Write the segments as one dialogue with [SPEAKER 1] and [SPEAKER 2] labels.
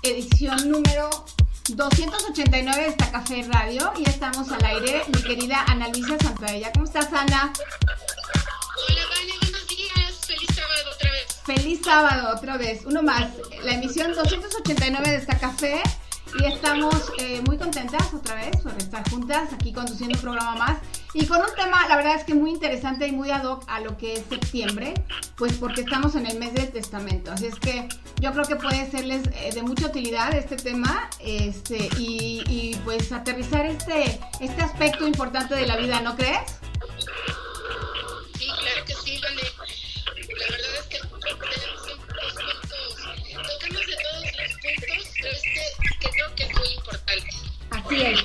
[SPEAKER 1] edición número 289 de esta Café Radio y estamos al aire, mi querida Ana Luisa Santaella. ¿Cómo estás, Ana?
[SPEAKER 2] Hola, Vane, buenos días. Feliz sábado otra vez.
[SPEAKER 1] Feliz sábado otra vez, uno más. La emisión 289 de esta Café y estamos muy contentas otra vez por estar juntas aquí conduciendo un programa más y con un tema, la verdad es que muy interesante y muy ad hoc a lo que es septiembre, pues porque estamos en el mes del testamento, así es que yo creo que puede serles de mucha utilidad este tema y pues aterrizar este aspecto importante de la vida, ¿no crees?
[SPEAKER 2] Sí, claro que sí, Vane. La verdad es que tenemos siempre los puntos, tocamos de todos los puntos, pero que creo que es muy importante.
[SPEAKER 1] Así es.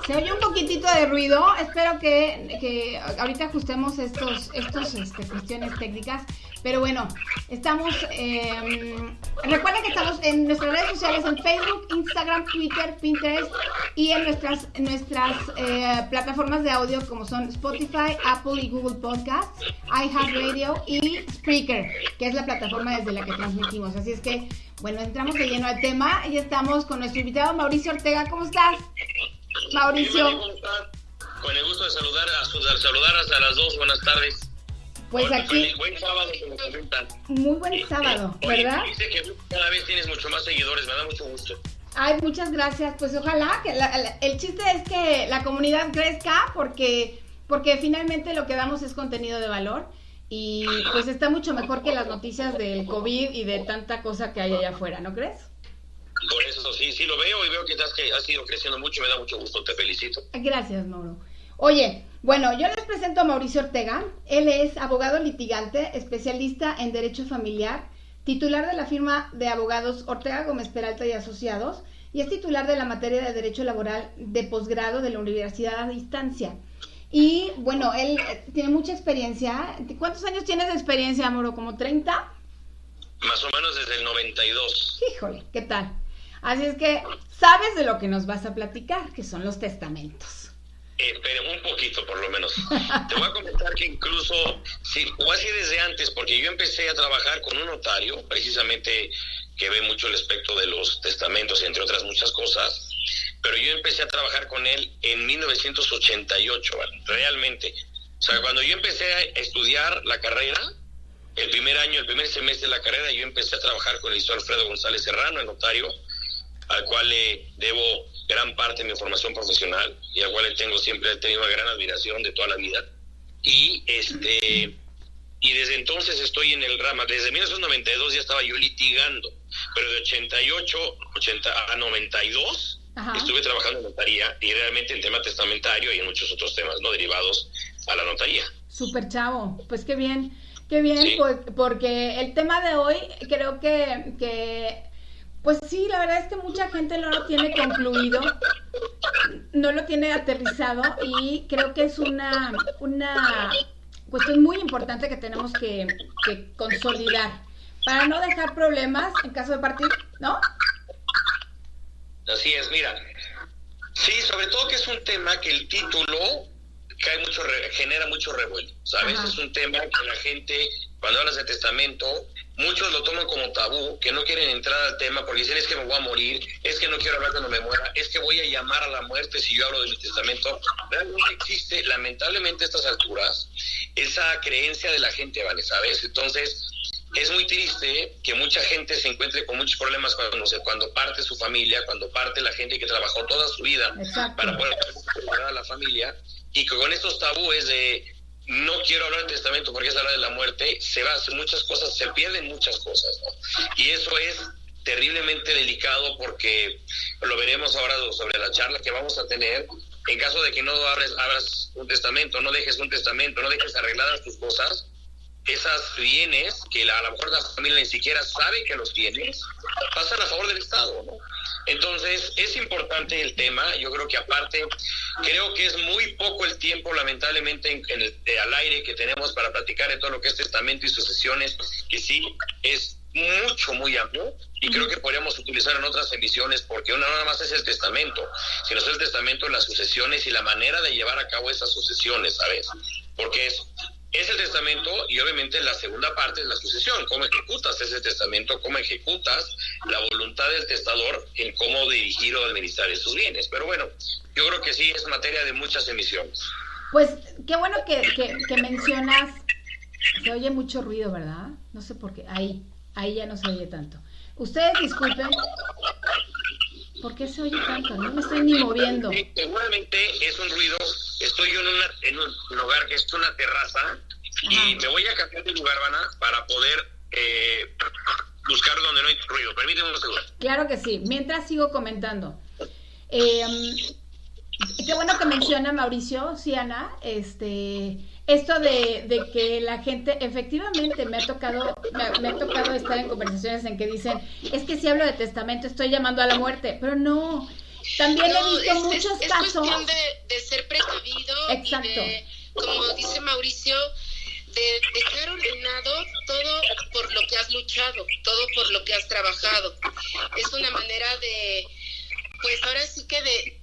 [SPEAKER 1] Se oye un poquitito de ruido, espero que ahorita ajustemos estos cuestiones técnicas, pero bueno, estamos, recuerden que estamos en nuestras redes sociales, en Facebook, Instagram, Twitter, Pinterest y en nuestras plataformas de audio como son Spotify, Apple y Google Podcasts, iHeartRadio y Spreaker, que es la plataforma desde la que transmitimos, así es que, bueno, entramos de lleno al tema y estamos con nuestro invitado Mauricio Ortega. ¿Cómo estás, Mauricio?
[SPEAKER 3] ¿Cómo estás? Con el gusto de saludar hasta las dos. Buenas tardes.
[SPEAKER 1] Pues aquí.
[SPEAKER 3] Buen sábado, que me comentan.
[SPEAKER 1] Muy buen sábado, ¿verdad?
[SPEAKER 3] Dice que cada vez tienes mucho más seguidores, me da mucho gusto.
[SPEAKER 1] Ay, muchas gracias. Pues ojalá que el chiste es que la comunidad crezca porque finalmente lo que damos es contenido de valor y pues está mucho mejor que las noticias del COVID y de tanta cosa que hay allá afuera, ¿no crees?
[SPEAKER 3] Por eso sí lo veo y veo que has ido creciendo mucho, me da mucho gusto, te felicito.
[SPEAKER 1] Gracias, Mauro. Oye, bueno, yo les presento a Mauricio Ortega. Él es abogado litigante, especialista en derecho familiar, titular de la firma de abogados Ortega Gómez Peralta y Asociados y es titular de la materia de derecho laboral de posgrado de la Universidad a Distancia. Y bueno, él tiene mucha experiencia. ¿Cuántos años tienes de experiencia, Mauro? ¿Como 30?
[SPEAKER 3] Más o menos desde el 92.
[SPEAKER 1] Híjole, ¿qué tal? Así es que sabes de lo que nos vas a platicar, que son los testamentos.
[SPEAKER 3] Pero un poquito por lo menos. Te voy a comentar que incluso, sí, o así desde antes, porque yo empecé a trabajar con un notario, precisamente que ve mucho el aspecto de los testamentos, entre otras muchas cosas, pero yo empecé a trabajar con él en 1988, ¿vale? Realmente. O sea, cuando yo empecé a estudiar la carrera, el primer semestre de la carrera, yo empecé a trabajar con el licenciado Alfredo González Serrano, el notario, al cual le debo gran parte de mi formación profesional y al cual siempre he tenido una gran admiración de toda la vida. Y desde entonces estoy en el rama. Desde 1992 ya estaba yo litigando, pero de 88 a 92 Ajá. Estuve trabajando en notaría y realmente en tema testamentario y en muchos otros temas no derivados a la notaría.
[SPEAKER 1] Súper chavo, pues qué bien, sí. Porque el tema de hoy creo que pues sí, la verdad es que mucha gente no lo tiene concluido, no lo tiene aterrizado y creo que es una cuestión muy importante que tenemos que consolidar para no dejar problemas en caso de partir, ¿no?
[SPEAKER 3] Así es, mira, sí, sobre todo que es un tema que el título genera mucho revuelo, ¿sabes? Ajá. Es un tema que la gente, cuando hablas de testamento, muchos lo toman como tabú, que no quieren entrar al tema porque dicen, es que me voy a morir, es que no quiero hablar cuando me muera, es que voy a llamar a la muerte si yo hablo de mi testamento. Realmente existe, lamentablemente a estas alturas, esa creencia de la gente, ¿vale? ¿Sabes? Entonces, es muy triste que mucha gente se encuentre con muchos problemas cuando parte su familia, cuando parte la gente que trabajó toda su vida Exacto. para poder ayudar a la familia, y que con estos tabúes de no quiero hablar del testamento porque es hablar de la muerte, se va a hacer muchas cosas, se pierden muchas cosas, ¿no? Y eso es terriblemente delicado porque lo veremos ahora sobre la charla que vamos a tener. En caso de que no abras un testamento, no dejes un testamento, no dejes arregladas tus cosas, esas bienes que a lo mejor la familia ni siquiera sabe que los tienes, pasan a favor del Estado, ¿no? Entonces, es importante el tema. Yo creo que aparte, creo que es muy poco el tiempo, lamentablemente, al aire que tenemos para platicar de todo lo que es testamento y sucesiones, que sí es muy amplio, y creo que podríamos utilizar en otras emisiones, porque no nada más es el testamento, sino es el testamento, las sucesiones y la manera de llevar a cabo esas sucesiones, ¿sabes? Porque es el testamento testamento y obviamente la segunda parte es la sucesión, cómo ejecutas ese testamento, cómo ejecutas la voluntad del testador en cómo dirigir o administrar esos bienes. Pero bueno, yo creo que sí es materia de muchas emisiones.
[SPEAKER 1] Pues qué bueno que mencionas, se oye mucho ruido, ¿verdad? No sé por qué, ahí ya no se oye tanto. Ustedes disculpen, ¿por qué se oye tanto? No me estoy ni moviendo.
[SPEAKER 3] Sí, seguramente es un ruido. Estoy yo en un lugar que es una terraza. Y me voy a cambiar de lugar, Vana, para poder buscar donde no hay ruido. Permíteme un segundo.
[SPEAKER 1] Claro que sí. Mientras sigo comentando. Qué bueno que menciona Mauricio, sí, Ana, esto de que la gente, efectivamente, me ha tocado estar en conversaciones en que dicen, es que si hablo de testamento estoy llamando a la muerte, pero no. También he visto muchos casos.
[SPEAKER 2] Es cuestión de ser precavido.
[SPEAKER 1] Exacto.
[SPEAKER 2] Y de, como dice Mauricio, de dejar ordenado todo por lo que has luchado, todo por lo que has trabajado. Es una manera de, pues ahora sí que de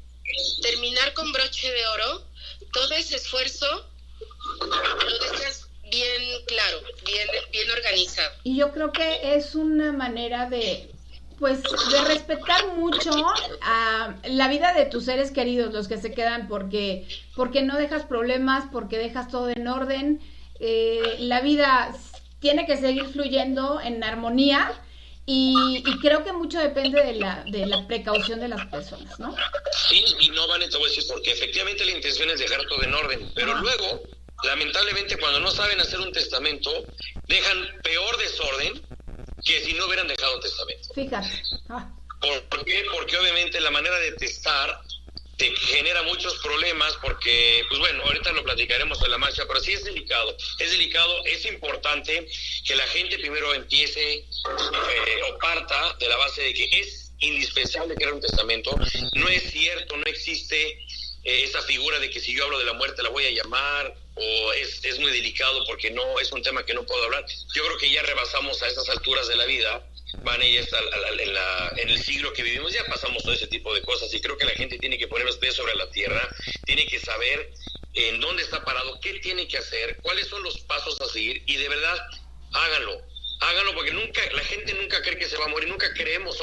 [SPEAKER 2] terminar con broche de oro, todo ese esfuerzo lo dejas bien claro, bien organizado.
[SPEAKER 1] Y yo creo que es una manera de respetar mucho a la vida de tus seres queridos, los que se quedan, porque no dejas problemas, porque dejas todo en orden. La vida tiene que seguir fluyendo en armonía y creo que mucho depende de la precaución de las personas, ¿no?
[SPEAKER 3] Sí, y no van a te voy a decir porque efectivamente la intención es dejar todo en orden, pero luego, lamentablemente, cuando no saben hacer un testamento, dejan peor desorden que si no hubieran dejado testamento.
[SPEAKER 1] Fíjate.
[SPEAKER 3] ¿Por qué? Porque obviamente la manera de testar te genera muchos problemas porque, pues bueno, ahorita lo platicaremos en la marcha, pero sí es delicado, es importante que la gente primero empiece o parta de la base de que es indispensable crear un testamento. No es cierto, no existe esa figura de que si yo hablo de la muerte la voy a llamar, o es muy delicado porque no es un tema que no puedo hablar. Yo creo que ya rebasamos a estas alturas de la vida, ya está en el siglo que vivimos, ya pasamos todo ese tipo de cosas y creo que la gente tiene que poner los pies sobre la tierra, tiene que saber en dónde está parado, qué tiene que hacer, cuáles son los pasos a seguir y de verdad háganlo porque la gente nunca cree que se va a morir, nunca queremos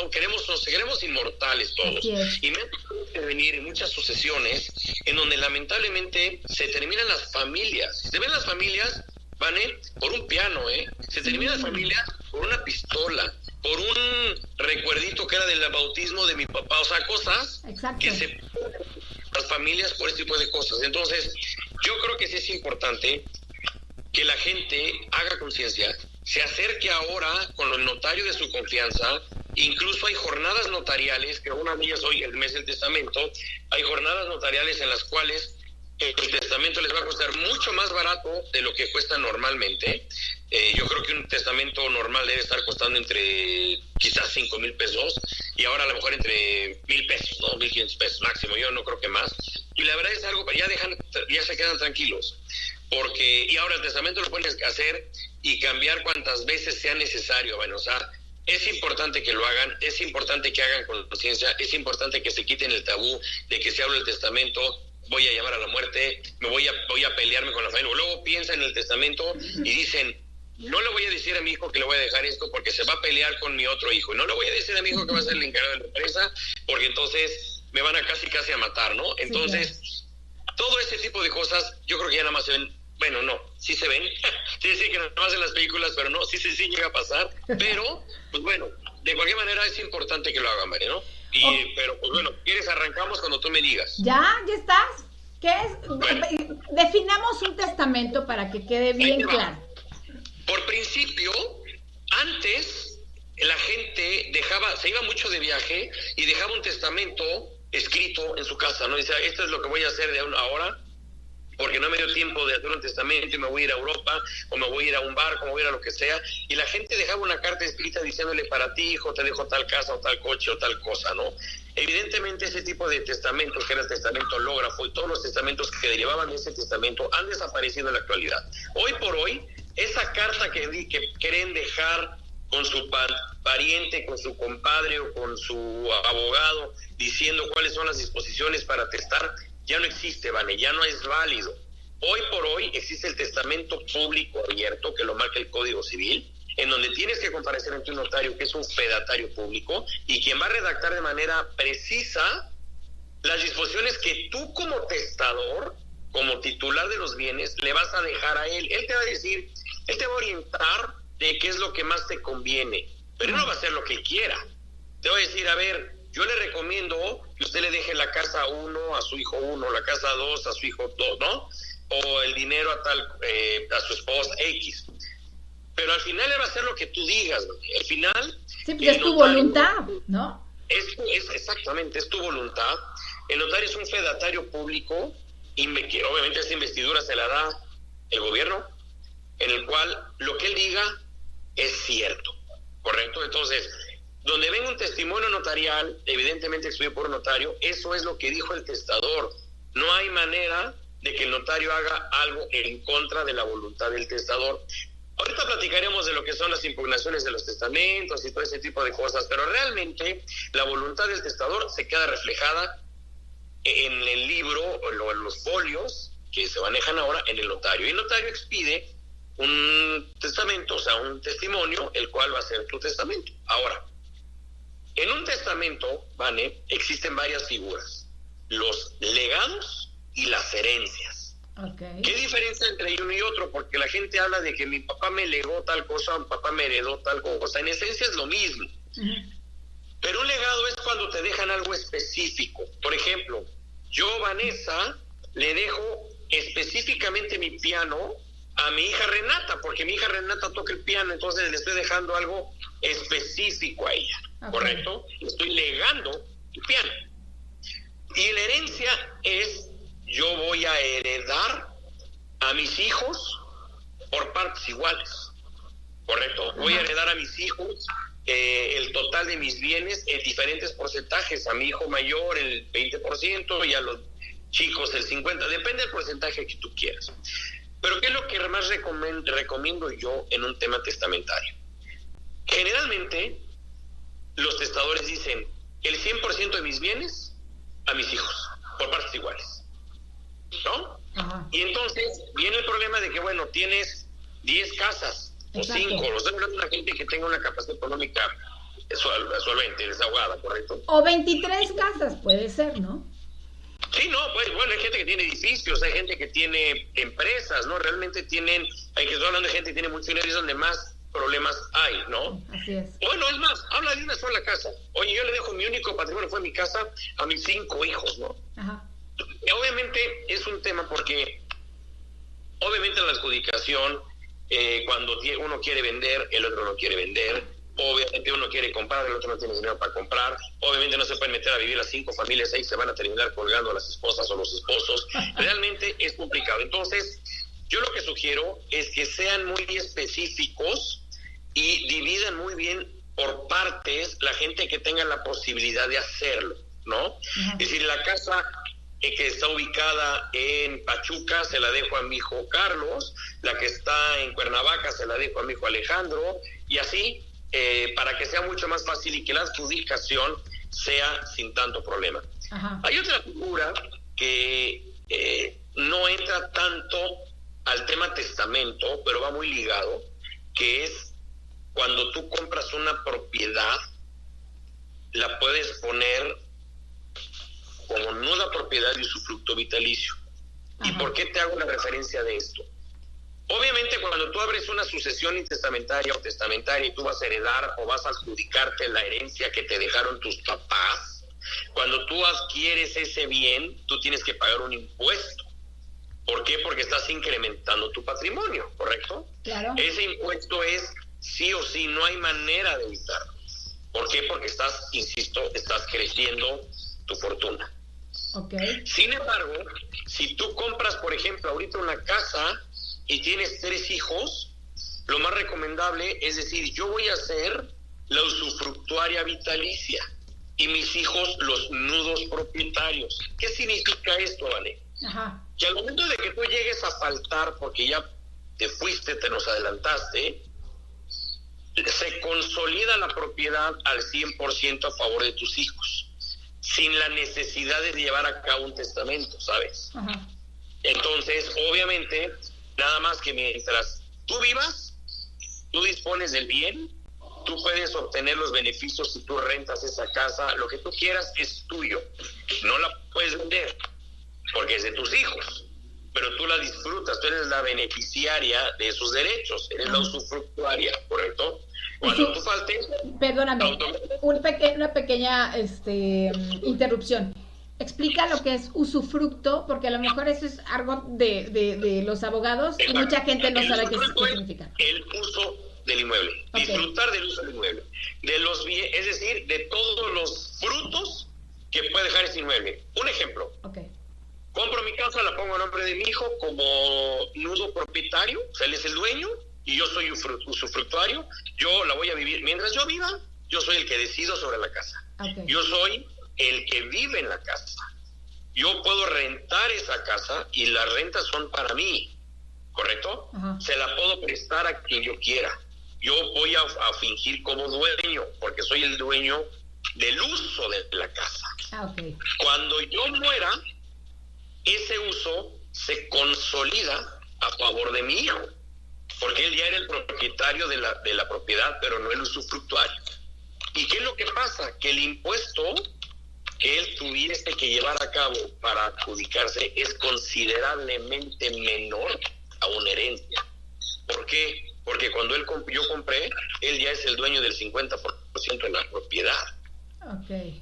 [SPEAKER 3] inmortales todos. Y me ha venir en muchas sucesiones en donde lamentablemente se terminan las familias. Se ven las familias, van por un piano, se terminan las familias por una pistola, por un recuerdito que era del bautismo de mi papá, o sea, cosas que las familias por este tipo de cosas. Entonces, yo creo que sí es importante que la gente haga conciencia, se acerque ahora con los notarios de su confianza. Incluso hay jornadas notariales, que una de ellas hoy, el mes del testamento, hay jornadas notariales en las cuales el testamento les va a costar mucho más barato de lo que cuesta normalmente. Yo creo que un testamento normal debe estar costando entre quizás 5,000 pesos y ahora a lo mejor entre 1,000 pesos, ¿no? 1,500 pesos máximo, yo no creo que más. Y la verdad es algo que ya se quedan tranquilos. Y ahora el testamento lo pueden hacer y cambiar cuantas veces sea necesario. Bueno, o sea, es importante que lo hagan, es importante que hagan conciencia, es importante que se quiten el tabú de que se habla del testamento, voy a llamar a la muerte, voy a pelearme con la familia. Luego piensan en el testamento y dicen, no le voy a decir a mi hijo que le voy a dejar esto porque se va a pelear con mi otro hijo. No le voy a decir a mi hijo que va a ser el encargado de la empresa porque entonces me van a casi a matar, ¿no? Entonces, todo ese tipo de cosas, yo creo que ya nada más se ven. Bueno, no, sí se ven, sí que nada más en las películas, pero no, sí llega a pasar, pero, pues bueno, de cualquier manera es importante que lo hagan, ¿vale? ¿No? Pero, pues bueno, ¿quieres arrancamos cuando tú me digas?
[SPEAKER 1] ¿Ya estás? ¿Qué es? Bueno, definamos un testamento para que quede bien claro.
[SPEAKER 3] Por principio, antes la gente se iba mucho de viaje y dejaba un testamento escrito en su casa, ¿no? Dice, esto es lo que voy a hacer de ahora, porque no me dio tiempo de hacer un testamento y me voy a ir a Europa, o me voy a ir a un barco, o me voy a ir a lo que sea, y la gente dejaba una carta escrita diciéndole, para ti, hijo, te dejo tal casa, o tal coche, o tal cosa, ¿no? Evidentemente ese tipo de testamentos, que era el testamento hológrafo, y todos los testamentos que derivaban de ese testamento, han desaparecido en la actualidad. Hoy por hoy, esa carta que quieren dejar con su pariente, con su compadre, o con su abogado, diciendo cuáles son las disposiciones para testar, ya no existe, ¿vale? Ya no es válido. Hoy por hoy existe el testamento público abierto, que lo marca el Código Civil, en donde tienes que comparecer ante un notario que es un fedatario público y quien va a redactar de manera precisa las disposiciones que tú como testador, como titular de los bienes, le vas a dejar a él. Él te va a decir, él te va a orientar de qué es lo que más te conviene, pero no va a hacer lo que él quiera. Te va a decir, a ver, yo le recomiendo que usted le deje la casa 1 a su hijo 1, la casa 2 a su hijo 2, ¿no? O el dinero a su esposa X. Pero al final él va a hacer lo que tú digas, ¿no? Al final...
[SPEAKER 1] Sí, porque es tu voluntad, ¿no?
[SPEAKER 3] Exactamente, es tu voluntad. El notario es un fedatario público, que obviamente esta investidura se la da el gobierno, en el cual lo que él diga es cierto, ¿correcto? Entonces, donde venga un testimonio notarial, evidentemente expedido por un notario, eso es lo que dijo el testador. No hay manera de que el notario haga algo en contra de la voluntad del testador. Ahorita platicaremos de lo que son las impugnaciones de los testamentos y todo ese tipo de cosas, pero realmente la voluntad del testador se queda reflejada en el libro o en los folios que se manejan ahora en el notario. Y el notario expide un testamento, o sea, un testimonio, el cual va a ser tu testamento. Ahora, en un testamento, Vane, existen varias figuras: los legados y las herencias.
[SPEAKER 1] Okay.
[SPEAKER 3] ¿Qué diferencia entre uno y otro? Porque la gente habla de que mi papá me legó tal cosa, mi papá me heredó tal cosa. En esencia es lo mismo. Uh-huh. Pero un legado es cuando te dejan algo específico. Por ejemplo, yo, Vanessa, le dejo específicamente mi piano a mi hija Renata, porque mi hija Renata toca el piano, entonces le estoy dejando algo específico a ella, okay. ¿Correcto? Le estoy legando el piano. Y la herencia es: yo voy a heredar a mis hijos por partes iguales, ¿correcto? Voy a heredar a mis hijos el total de mis bienes en diferentes porcentajes. A mi hijo mayor el 20% y a los chicos el 50%, depende del porcentaje que tú quieras. Pero ¿qué es lo que más recomiendo yo en un tema testamentario? Generalmente los testadores dicen el 100% de mis bienes a mis hijos por partes iguales, ¿no? Ajá. Y entonces viene el problema de que, bueno, tienes 10 casas o 5, o sea, una gente que tenga una capacidad económica solvente, desahogada, ¿correcto?
[SPEAKER 1] O 23 casas, puede ser, ¿no?
[SPEAKER 3] Sí, no, pues bueno, hay gente que tiene edificios, hay gente que tiene empresas, ¿no? Realmente tienen, hay que estar hablando de gente que tiene mucho dinero, y es donde más problemas hay, ¿no?
[SPEAKER 1] Así es.
[SPEAKER 3] Bueno, es más, habla de una sola casa. Oye, yo le dejo mi único patrimonio, fue mi casa, a mis 5 hijos, ¿no? Ajá. Obviamente es un tema porque, obviamente la adjudicación, cuando uno quiere vender, el otro no quiere vender. Obviamente uno quiere comprar, el otro no tiene dinero para comprar. Obviamente no se pueden meter a vivir las 5 familias ahí, se van a terminar colgando a las esposas o los esposos. Realmente es complicado. Entonces, yo lo que sugiero es que sean muy específicos y dividan muy bien por partes la gente que tenga la posibilidad de hacerlo, ¿no? Uh-huh. Es decir, la casa que está ubicada en Pachuca se la dejo a mi hijo Carlos, la que está en Cuernavaca se la dejo a mi hijo Alejandro, y así, para que sea mucho más fácil y que la adjudicación sea sin tanto problema. Uh-huh. Hay otra figura que no entra tanto al tema testamento, pero va muy ligado, que es cuando tú compras una propiedad, la puedes poner como nuda propiedad y usufructo vitalicio. Ajá. ¿Y por qué te hago una referencia de esto? Obviamente cuando tú abres una sucesión intestamentaria o testamentaria y tú vas a heredar o vas a adjudicarte la herencia que te dejaron tus papás, cuando tú adquieres ese bien, tú tienes que pagar un impuesto. ¿Por qué? Porque estás incrementando tu patrimonio, ¿correcto? Claro. Ese impuesto es sí o sí, no hay manera de evitarlo. ¿Por qué? Porque estás creciendo tu fortuna. Okay. Sin embargo, si tú compras, por ejemplo, ahorita una casa y tienes 3 hijos, lo más recomendable es decir, yo voy a hacer la usufructuaria vitalicia y mis hijos los nudos propietarios. ¿Qué significa esto, Vane? Ajá. Que al momento de que tú llegues a faltar porque ya te fuiste, te nos adelantaste, se consolida la propiedad al 100% a favor de tus hijos, sin la necesidad de llevar a cabo un testamento, ¿sabes? Ajá. Entonces, obviamente, nada más que mientras tú vivas, tú dispones del bien, tú puedes obtener los beneficios si tú rentas esa casa, lo que tú quieras es tuyo. No la puedes vender porque es de tus hijos, pero tú la disfrutas, tú eres la beneficiaria de esos derechos, eres la usufructuaria, ¿correcto? Cuando tú faltes...
[SPEAKER 1] Perdóname, una pequeña interrupción. Explica lo que es usufructo, porque a lo mejor eso es algo de los abogados. Exacto. Y mucha gente no sabe qué significa.
[SPEAKER 3] El uso del inmueble, okay. Disfrutar del uso del inmueble, es decir, de todos los frutos que puede dejar ese inmueble. Un ejemplo.
[SPEAKER 1] Okay.
[SPEAKER 3] Compro mi casa, la pongo a nombre de mi hijo como nudo propietario, o sea, él es el dueño y yo soy usufructuario. Yo la voy a vivir. Mientras yo viva, yo soy el que decido sobre la casa.
[SPEAKER 1] Okay.
[SPEAKER 3] Yo soy el que vive en la casa. Yo puedo rentar esa casa y las rentas son para mí, ¿correcto?
[SPEAKER 1] Uh-huh.
[SPEAKER 3] Se la puedo prestar a quien yo quiera. Yo voy a fingir como dueño, porque soy el dueño del uso de la casa.
[SPEAKER 1] Okay.
[SPEAKER 3] Cuando yo muera, ese uso se consolida a favor de mi hijo, porque él ya era el propietario de la propiedad, pero no el usufructuario. ¿Y qué es lo que pasa? Que el impuesto que él tuviese que llevar a cabo para adjudicarse es considerablemente menor a una herencia. ¿Por qué? Porque cuando yo compré, él ya es el dueño del 50% de la propiedad.
[SPEAKER 1] Ok.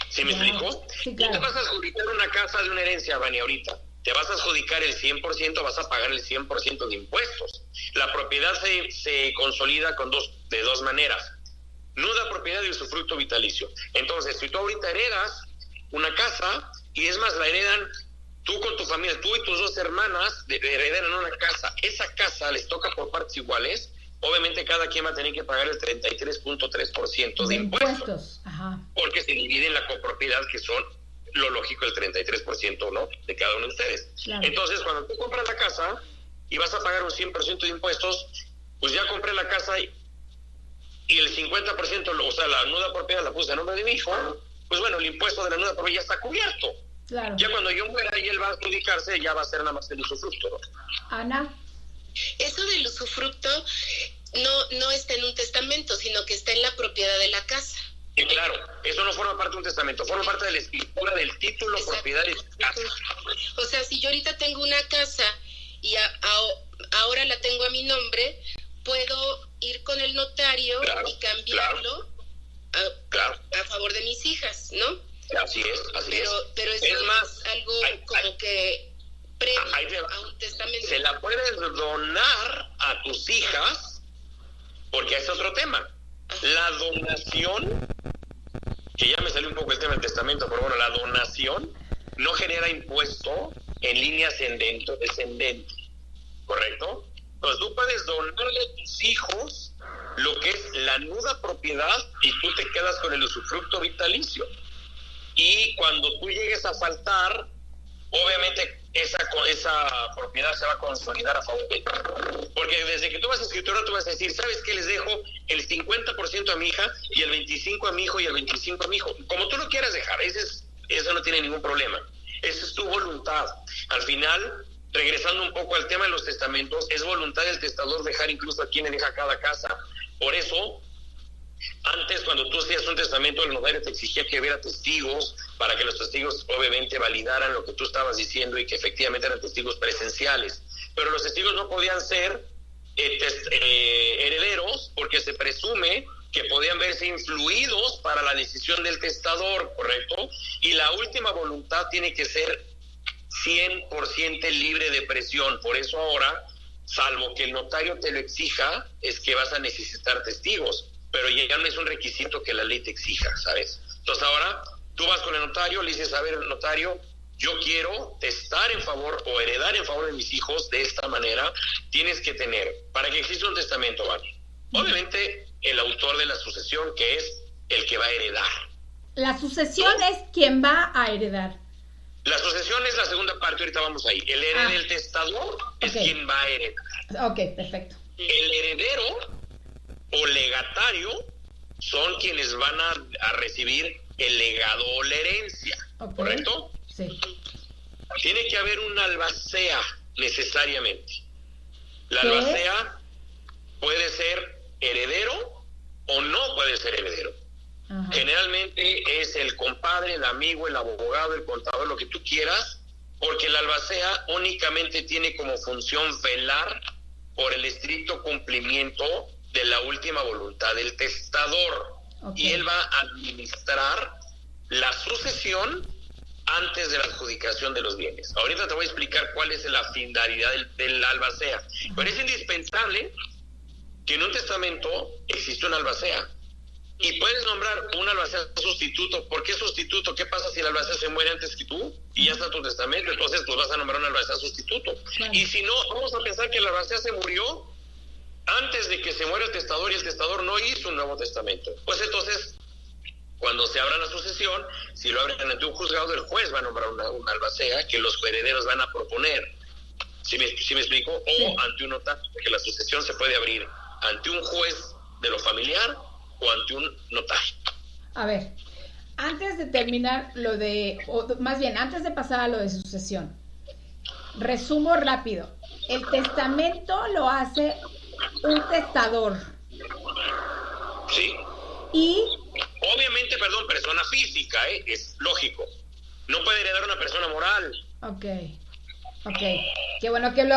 [SPEAKER 3] ¿Sí me explico?
[SPEAKER 1] Sí, claro.
[SPEAKER 3] Tú te vas a adjudicar una casa de una herencia, Vani, ahorita. Te vas a adjudicar el 100%, vas a pagar el 100% de impuestos. La propiedad se consolida de dos maneras. Nuda propiedad y usufructo vitalicio. Entonces, si tú ahorita heredas una casa, y es más, la heredan tú con tu familia, tú y tus dos hermanas heredan una casa, esa casa les toca por partes iguales, obviamente cada quien va a tener que pagar el 33.3% de impuestos.
[SPEAKER 1] Ajá.
[SPEAKER 3] Porque se divide en la copropiedad, que son lo lógico, el 33%, ¿no?, de cada uno de ustedes.
[SPEAKER 1] Claro.
[SPEAKER 3] Entonces, cuando tú compras la casa y vas a pagar un 100% de impuestos, pues ya compré la casa y el 50%, o sea, la nuda propiedad la puse a nombre de mi hijo, pues bueno, el impuesto de la nuda propiedad ya está cubierto.
[SPEAKER 1] Claro.
[SPEAKER 3] Ya cuando yo muera y él va a adjudicarse, ya va a ser nada más el usufructo, ¿no?
[SPEAKER 1] Ana.
[SPEAKER 2] Eso del usufructo no está en un testamento, sino que está en la propiedad de la casa.
[SPEAKER 3] Y claro, eso no forma parte de un testamento, forma parte de la escritura del título. Exacto. Propiedad de casa.
[SPEAKER 2] O sea, si yo ahorita tengo una casa y ahora la tengo a mi nombre, puedo ir con el notario, claro, y cambiarlo, claro, a favor de mis hijas, ¿no?
[SPEAKER 3] Así es.
[SPEAKER 2] Pero eso es más, algo que previo a un testamento.
[SPEAKER 3] Se la puedes donar a tus hijas, porque es otro tema. La donación, que ya me salió un poco el tema del testamento, pero bueno, la donación no genera impuesto en línea ascendente o descendente, ¿correcto? Entonces tú puedes donarle a tus hijos lo que es la nuda propiedad y tú te quedas con el usufructo vitalicio. Y cuando tú llegues a faltar, obviamente esa propiedad se va a consolidar a favor de ti. Porque desde que tú vas a escriturar, tú vas a decir, ¿sabes qué? Les dejo el 50% a mi hija y el 25% a mi hijo y el 25% a mi hijo. Como tú lo quieras dejar, eso no tiene ningún problema. Esa es tu voluntad. Al final, regresando un poco al tema de los testamentos, es voluntad del testador dejar incluso a quien deja cada casa. Por eso, antes, cuando tú hacías un testamento, el notario te exigía que hubiera testigos para que los testigos obviamente validaran lo que tú estabas diciendo y que efectivamente eran testigos presenciales. Pero los testigos no podían ser herederos porque se presume que podían verse influidos para la decisión del testador, ¿correcto? Y la última voluntad tiene que ser 100% libre de presión. Por eso ahora, salvo que el notario te lo exija, es que vas a necesitar testigos. Pero ya no es un requisito que la ley te exija, ¿sabes? Entonces ahora tú vas con el notario, le dices, a ver, notario, yo quiero testar en favor o heredar en favor de mis hijos de esta manera. Tienes que tener, para que exista un testamento, ¿vale? Obviamente el autor de la sucesión, que es el que va a heredar.
[SPEAKER 1] La sucesión es quien va a heredar.
[SPEAKER 3] La sucesión es la segunda parte, ahorita vamos ahí. El el testador es quien va a heredar.
[SPEAKER 1] Ok, perfecto.
[SPEAKER 3] El heredero o legatario son quienes van a recibir el legado o la herencia, ¿correcto?
[SPEAKER 1] Sí.
[SPEAKER 3] tiene que haber un albacea necesariamente. La
[SPEAKER 1] ¿Qué?
[SPEAKER 3] albacea puede ser heredero o no puede ser heredero.
[SPEAKER 1] Ajá.
[SPEAKER 3] Generalmente es el compadre, el amigo, el abogado, el contador, lo que tú quieras, porque el albacea únicamente tiene como función velar por el estricto cumplimiento de la última voluntad del testador.
[SPEAKER 1] Okay.
[SPEAKER 3] Y él va a administrar la sucesión antes de la adjudicación de los bienes. Ahorita te voy a explicar cuál es la finalidad del albacea. Pero es indispensable que en un testamento existe un albacea. Y puedes nombrar un albacea sustituto. ¿Por qué sustituto? ¿Qué pasa si el albacea se muere antes que tú y ya está tu testamento? Entonces pues vas a nombrar un albacea sustituto.
[SPEAKER 1] Claro.
[SPEAKER 3] Y si no, vamos a pensar que el albacea se murió antes de que se muera el testador y el testador no hizo un nuevo testamento. Pues entonces, cuando se abra la sucesión, si lo abren ante un juzgado, el juez va a nombrar un albacea que los herederos van a proponer. ¿Sí me explico? O
[SPEAKER 1] sí,
[SPEAKER 3] ante un notario, porque la sucesión se puede abrir ante un juez de lo familiar o ante un notario.
[SPEAKER 1] A ver, antes de terminar lo de, o más bien, antes de pasar a lo de sucesión, resumo rápido. El testamento lo hace un testador.
[SPEAKER 3] Sí.
[SPEAKER 1] Y
[SPEAKER 3] Obviamente, persona física, es lógico. No puede heredar una persona moral.
[SPEAKER 1] Ok. Qué bueno que lo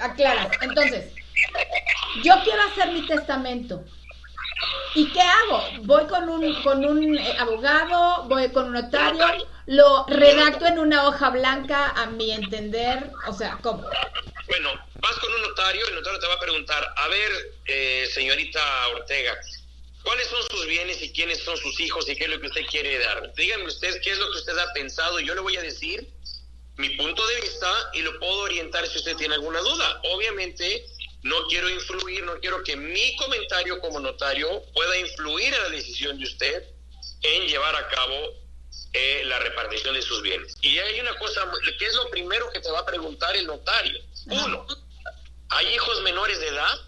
[SPEAKER 1] aclaras. Entonces, yo quiero hacer mi testamento. ¿Y qué hago? Voy con un abogado, voy con un notario, lo redacto en una hoja blanca a mi entender, o sea, ¿cómo?
[SPEAKER 3] Bueno, vas con un notario, el notario te va a preguntar, a ver, señorita Ortega, ¿cuáles son sus bienes y quiénes son sus hijos y qué es lo que usted quiere dar? Díganme usted qué es lo que usted ha pensado y yo le voy a decir mi punto de vista y lo puedo orientar si usted tiene alguna duda. Obviamente no quiero influir, no quiero que mi comentario como notario pueda influir en la decisión de usted en llevar a cabo la repartición de sus bienes. Y hay una cosa, que es lo primero que te va a preguntar el notario. Uno, ¿hay hijos menores de edad?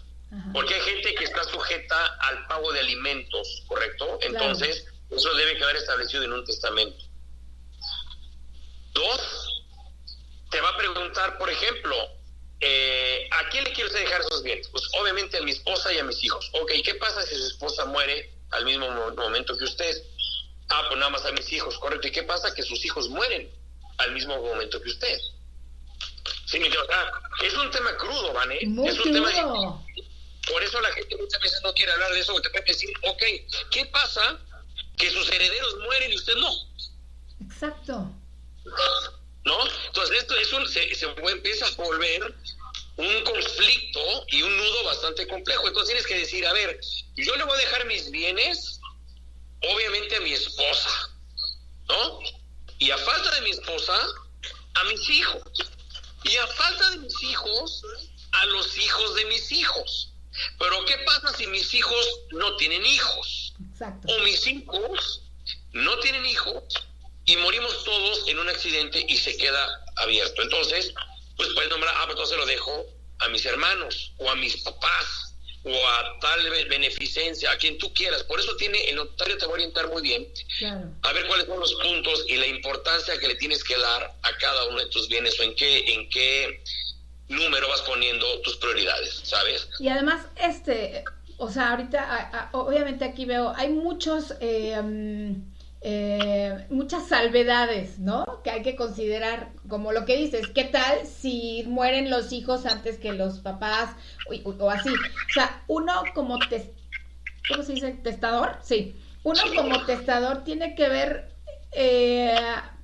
[SPEAKER 3] Porque hay gente que está sujeta al pago de alimentos, ¿correcto? Entonces, eso debe quedar establecido en un testamento. Dos, te va a preguntar, por ejemplo, ¿a quién le quiere usted dejar esos bienes? Pues obviamente a mi esposa y a mis hijos. Ok, ¿qué pasa si su esposa muere al mismo momento que usted? Pues nada más a mis hijos, correcto. ¿Y qué pasa? Que sus hijos mueren al mismo momento que usted. Sí, es un tema crudo, ¿vale?
[SPEAKER 1] Muy
[SPEAKER 3] es un
[SPEAKER 1] crudo.
[SPEAKER 3] tema. Por eso la gente muchas veces no quiere hablar de eso, te puede decir, ok, ¿qué pasa? Que sus herederos mueren y usted no.
[SPEAKER 1] Exacto.
[SPEAKER 3] ¿No? Entonces esto se empieza a volver un conflicto y un nudo bastante complejo. Entonces tienes que decir, a ver, yo le voy a dejar mis bienes, obviamente a mi esposa, ¿no? Y a falta de mi esposa, a mis hijos. Y a falta de mis hijos, a los hijos de mis hijos. Pero ¿qué pasa si mis hijos no tienen hijos?
[SPEAKER 1] Exacto.
[SPEAKER 3] O mis hijos no tienen hijos y morimos todos en un accidente y se queda abierto. Entonces, pues puedes nombrar, pues entonces lo dejo a mis hermanos o a mis papás o a tal beneficencia, a quien tú quieras. Por eso el notario te va a orientar muy bien,
[SPEAKER 1] claro,
[SPEAKER 3] a ver cuáles son los puntos y la importancia que le tienes que dar a cada uno de tus bienes o en qué número vas poniendo tus prioridades, ¿sabes?
[SPEAKER 1] Y además, o sea, ahorita, obviamente aquí veo, hay muchas salvedades, ¿no? Que hay que considerar, como lo que dices, ¿qué tal si mueren los hijos antes que los papás o así? O sea, uno como ¿cómo se dice? ¿Testador? Sí. Uno como testador tiene que ver,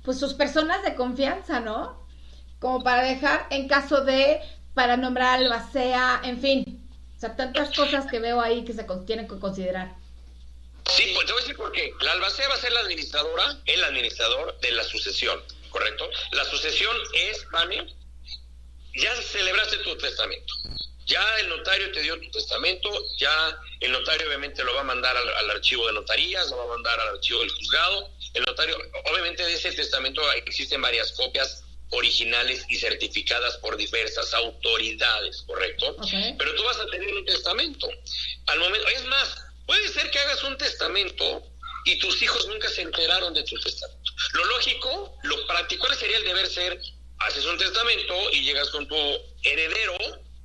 [SPEAKER 1] pues sus personas de confianza, ¿no? Como para dejar en caso para nombrar albacea, en fin. O sea, tantas cosas que veo ahí que se tienen que considerar.
[SPEAKER 3] Sí, pues te voy a decir por qué. La albacea va a ser el administrador de la sucesión, ¿correcto? La sucesión es, ¿vale? Ya celebraste tu testamento. Ya el notario te dio tu testamento, ya el notario obviamente lo va a mandar al archivo de notarías, lo va a mandar al archivo del juzgado. El notario, obviamente de ese testamento existen varias copias originales y certificadas por diversas autoridades, ¿correcto?
[SPEAKER 1] Okay.
[SPEAKER 3] Pero tú vas a tener un testamento. Al momento, es más, puede ser que hagas un testamento y tus hijos nunca se enteraron de tu testamento. Lo lógico, lo práctico, ¿cuál sería el deber ser? Haces un testamento y llegas con tu heredero.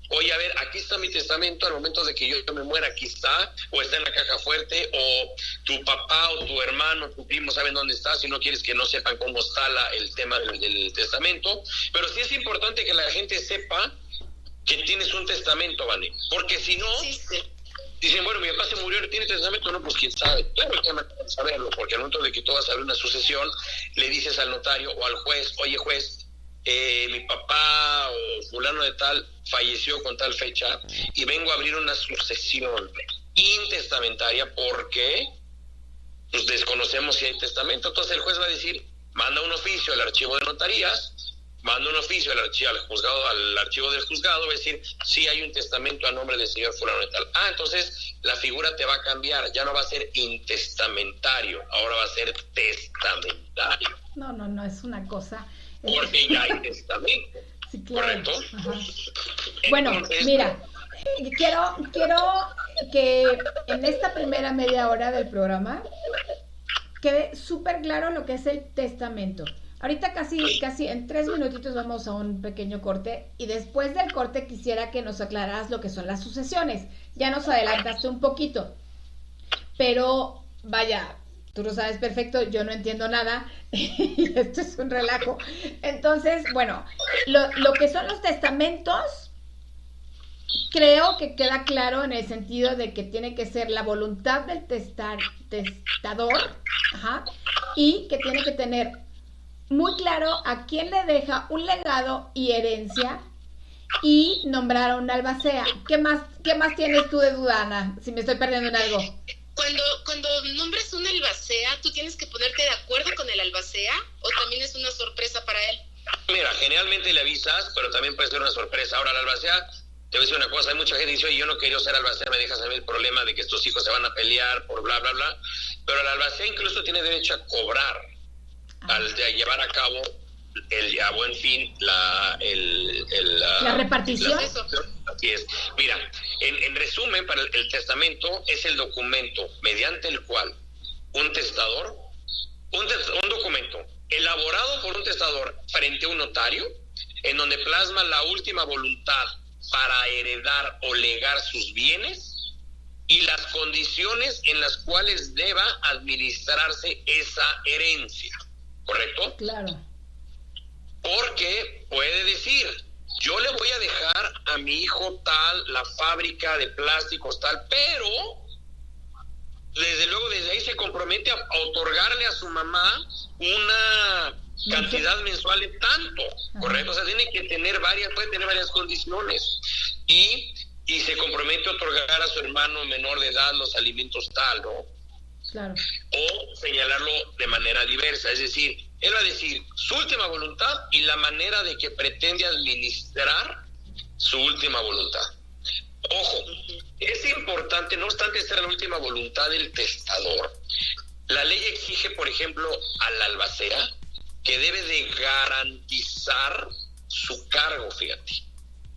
[SPEAKER 3] Oye, a ver, aquí está mi testamento, al momento de que yo me muera, aquí está, o está en la caja fuerte, o tu papá o tu hermano, tu primo saben dónde está, si no quieres que no sepan cómo está el tema del testamento. Pero sí es importante que la gente sepa que tienes un testamento, Vane, porque si no, dicen, bueno, mi papá se murió, ¿no tiene testamento? No, pues quién sabe. Claro que van a saberlo, porque al momento de que tú vas a abrir una sucesión, le dices al notario o al juez, oye, juez, mi papá o fulano de tal falleció con tal fecha y vengo a abrir una sucesión intestamentaria porque pues desconocemos si hay testamento. Entonces el juez va a decir, manda un oficio al archivo de notarías, manda un oficio al juzgado, al archivo del juzgado, va a decir, sí hay un testamento a nombre del señor fulano de tal. Entonces la figura te va a cambiar, ya no va a ser intestamentario, ahora va a ser testamentario.
[SPEAKER 1] No, es una cosa...
[SPEAKER 3] Porque ya hay testamento.
[SPEAKER 1] Sí, claro.
[SPEAKER 3] ¿Correcto?
[SPEAKER 1] Ajá. Bueno, mira, quiero que en esta primera media hora del programa quede súper claro lo que es el testamento. Ahorita casi en 3 minutitos vamos a un pequeño corte y después del corte quisiera que nos aclararas lo que son las sucesiones. Ya nos adelantaste un poquito, pero vaya... Tú lo sabes perfecto, yo no entiendo nada y esto es un relajo. Entonces, bueno, lo que son los testamentos, creo que queda claro en el sentido de que tiene que ser la voluntad del testador, y que tiene que tener muy claro a quién le deja un legado y herencia y nombrar a un albacea. ¿Qué más tienes tú de duda, Ana? Si me estoy perdiendo en algo.
[SPEAKER 2] Cuando nombres un albacea, ¿tú tienes que ponerte de acuerdo con el albacea o también es una sorpresa para él?
[SPEAKER 3] Mira, generalmente le avisas, pero también puede ser una sorpresa. Ahora, el albacea, te voy a decir una cosa, hay mucha gente que dice, oye, yo no quería ser albacea, me dejas a mí el problema de que estos hijos se van a pelear por bla, bla, bla. Pero el albacea incluso tiene derecho a cobrar al llevar a cabo a buen fin la
[SPEAKER 1] repartición.
[SPEAKER 3] Así es. Mira, en resumen, para el testamento es el documento mediante el cual un testador, un documento elaborado por un testador frente a un notario, en donde plasma la última voluntad para heredar o legar sus bienes y las condiciones en las cuales deba administrarse esa herencia. ¿Correcto?
[SPEAKER 1] Claro.
[SPEAKER 3] Porque puede decir, yo le voy a dejar a mi hijo tal, la fábrica de plásticos tal, pero desde luego desde ahí se compromete a otorgarle a su mamá una cantidad mensual de tanto, ¿correcto? O sea, puede tener varias condiciones y se compromete a otorgar a su hermano menor de edad los alimentos tal, ¿no?
[SPEAKER 1] Claro.
[SPEAKER 3] O señalarlo de manera diversa, es decir, él va a decir su última voluntad y la manera de que pretende administrar su última voluntad. Ojo, es importante, no obstante ser la última voluntad del testador, la ley exige, por ejemplo, al albacea que debe de garantizar su cargo, fíjate.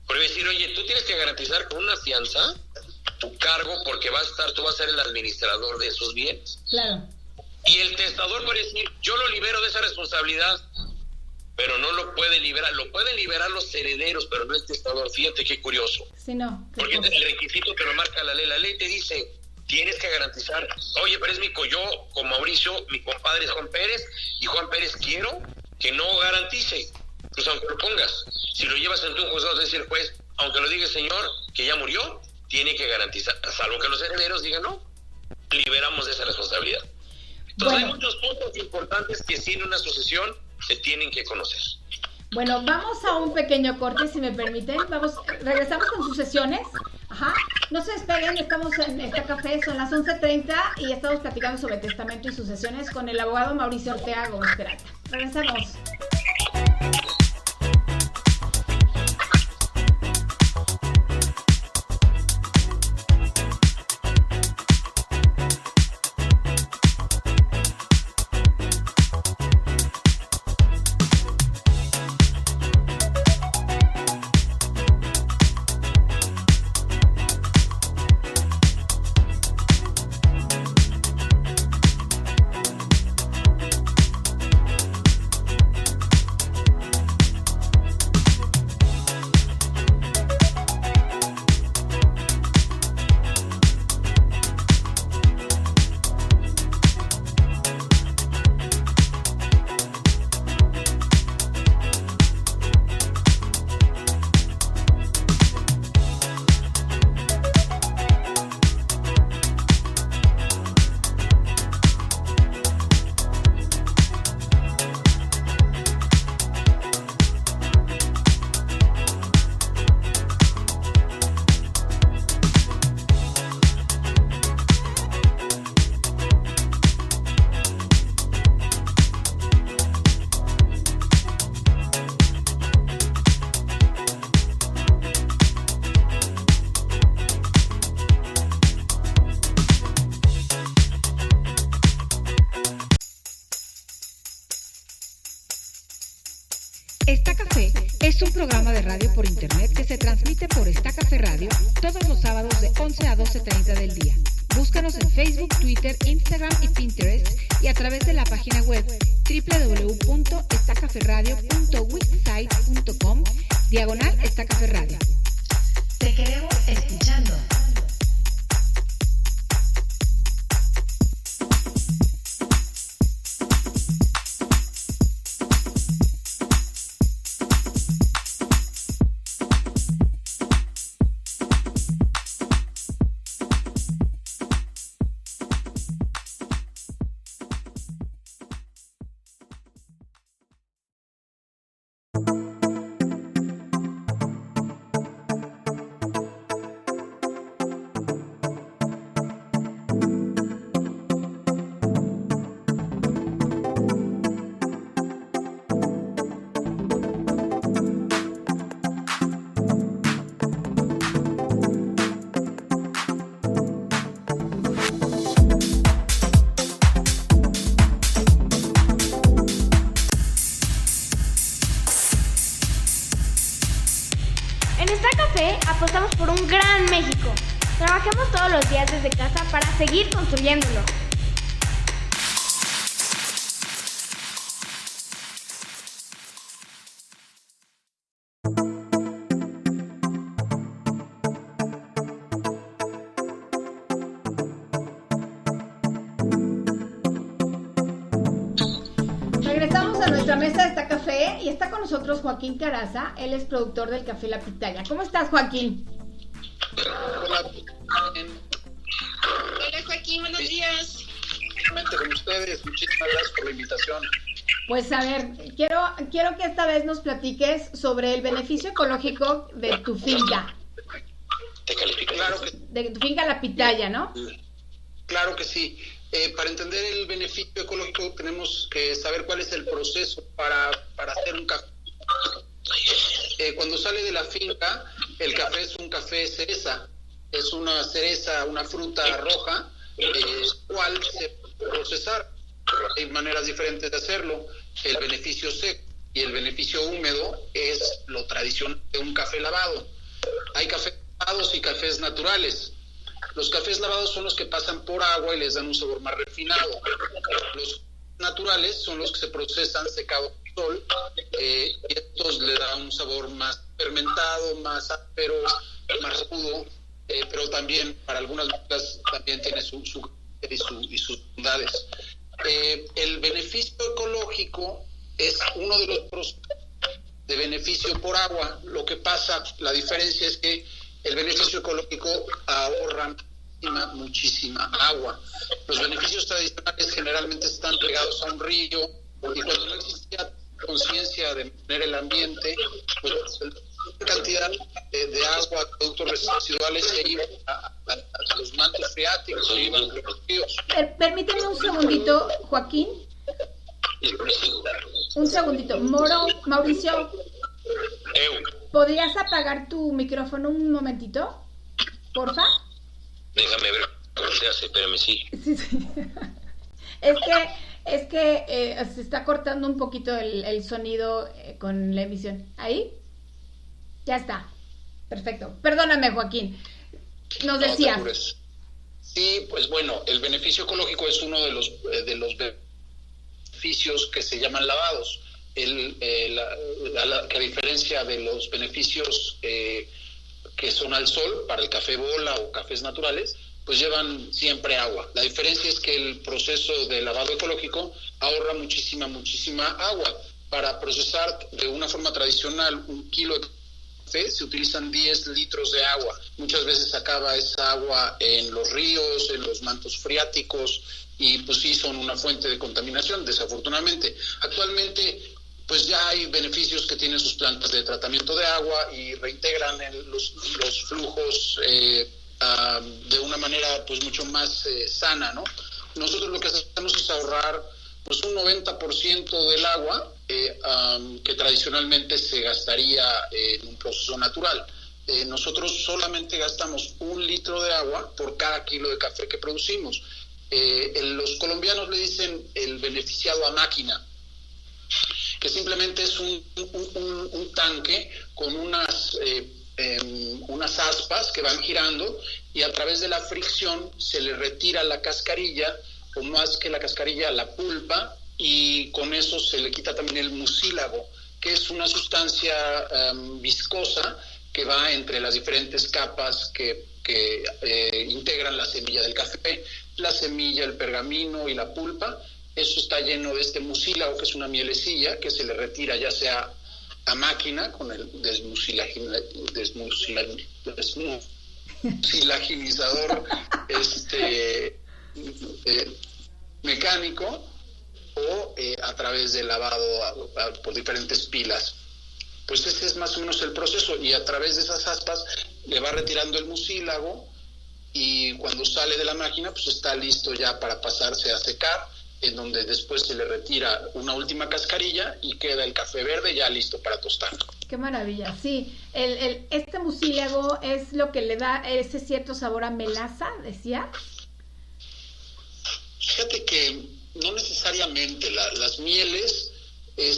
[SPEAKER 3] Por decir, oye, tú tienes que garantizar con una fianza tu cargo porque tú vas a ser el administrador de esos bienes.
[SPEAKER 1] Claro.
[SPEAKER 3] Y el testador puede decir, yo lo libero de esa responsabilidad, pero no lo puede liberar. Lo pueden liberar los herederos, pero no el testador. Fíjate qué curioso.
[SPEAKER 1] Sí, no.
[SPEAKER 3] Porque el requisito te lo marca la ley. La ley te dice, tienes que garantizar. Oye, pero yo con Mauricio, mi compadre es Juan Pérez, y Juan Pérez quiero que no garantice. Pues aunque lo pongas, si lo llevas ante un juzgado, es decir, juez, aunque lo diga el señor que ya murió, tiene que garantizar, salvo que los herederos digan no, liberamos de esa responsabilidad. Entonces hay muchos puntos importantes que si en una sucesión se tienen que conocer.
[SPEAKER 1] Bueno, vamos a un pequeño corte, si me permiten. Regresamos con sucesiones. No se despeguen, estamos en este café, son las 11:30 y estamos platicando sobre testamento y sucesiones con el abogado Mauricio Ortega Gómez Peralta. Regresamos.
[SPEAKER 4] es un programa de radio por internet que se transmite por Está Café Radio todos los sábados de 11 a 12:30 del día. Búscanos en Facebook, Twitter, Instagram y Pinterest y a través de la página web www.estacaferradio.wixsite.com/Está Café Radio. Te queremos escuchando.
[SPEAKER 5] Apostamos por un gran México. Trabajemos todos los días desde casa para seguir construyéndolo.
[SPEAKER 1] Regresamos a nuestra mesa de Está Café y está con nosotros Joaquín Caraza. Él es productor del Café La Pitaya. ¿Cómo estás, Joaquín?
[SPEAKER 6] Hola
[SPEAKER 2] Joaquín, buenos días.
[SPEAKER 6] Con ustedes, muchísimas gracias por la invitación.
[SPEAKER 1] Pues a ver, quiero que esta vez nos platiques sobre el beneficio ecológico de tu finca.
[SPEAKER 6] Claro que,
[SPEAKER 1] de tu finca La Pitaya, ¿no?
[SPEAKER 6] Claro que sí. Para entender el beneficio ecológico tenemos que saber cuál es el proceso para hacer un café. Cuando sale de la finca, el café es un café cereza. Es una cereza, una fruta roja, cual se puede procesar. Hay maneras diferentes de hacerlo. El beneficio seco y el beneficio húmedo es lo tradicional de un café lavado. Hay cafés lavados y cafés naturales. Los cafés lavados son los que pasan por agua y les dan un sabor más refinado. Los naturales son los que se procesan secados por sol y estos le dan un sabor más fermentado, más áspero, más rudo, pero también para algunas marcas también tiene sus bondades. El beneficio ecológico es uno de los procesos de beneficio por agua. Lo que pasa, la diferencia es que el beneficio ecológico ahorra muchísima agua. Los beneficios tradicionales generalmente están pegados a un río y cuando no existía conciencia de mantener el ambiente, pues la cantidad de agua, productos residuales se iban a los mantos freáticos, se iban a los ríos.
[SPEAKER 1] Permíteme un segundito, Joaquín. Un segundito. Mauricio, ¿podrías apagar tu micrófono un momentito? Porfa.
[SPEAKER 3] Déjame ver cómo se hace, espérame, sí.
[SPEAKER 1] Sí. Es que se está cortando un poquito el sonido con la emisión. ¿Ahí? Ya está. Perfecto. Perdóname, Joaquín. Nos decías.
[SPEAKER 6] Sí, pues bueno, el beneficio ecológico es uno de los beneficios que se llaman lavados. Que a diferencia de los beneficios que son al sol para el café bola o cafés naturales, pues llevan siempre agua. La diferencia es que el proceso de lavado ecológico ahorra muchísima agua. Para procesar de una forma tradicional 1 kilo de café se utilizan 10 litros de agua. Muchas veces acaba esa agua en los ríos, en los mantos freáticos, y pues sí son una fuente de contaminación, desafortunadamente. Actualmente pues ya hay beneficios que tienen sus plantas de tratamiento de agua y reintegran los flujos de una manera pues mucho más sana, ¿no? Nosotros lo que hacemos es ahorrar pues un 90% del agua que tradicionalmente se gastaría en un proceso natural. Nosotros solamente gastamos 1 litro de agua por cada kilo de café que producimos. Los colombianos le dicen el beneficiado a máquina. que simplemente es un tanque con unas aspas que van girando, y a través de la fricción se le retira la cascarilla, o más que la cascarilla, la pulpa, y con eso se le quita también el mucílago, que es una sustancia viscosa que va entre las diferentes capas que integran la semilla del café, la semilla, el pergamino y la pulpa. Eso está lleno de este mucílago, que es una mielecilla que se le retira ya sea a máquina con el desmucilaginizador mecánico, o a través de lavado por diferentes pilas. Pues ese es más o menos el proceso, y a través de esas aspas le va retirando el mucílago, y cuando sale de la máquina pues está listo ya para pasarse a secar, en donde después se le retira una última cascarilla y queda el café verde ya listo para tostar.
[SPEAKER 1] Qué maravilla, sí. Este mucílago es lo que le da ese cierto sabor a melaza, ¿decía?
[SPEAKER 6] Fíjate que no necesariamente. Las mieles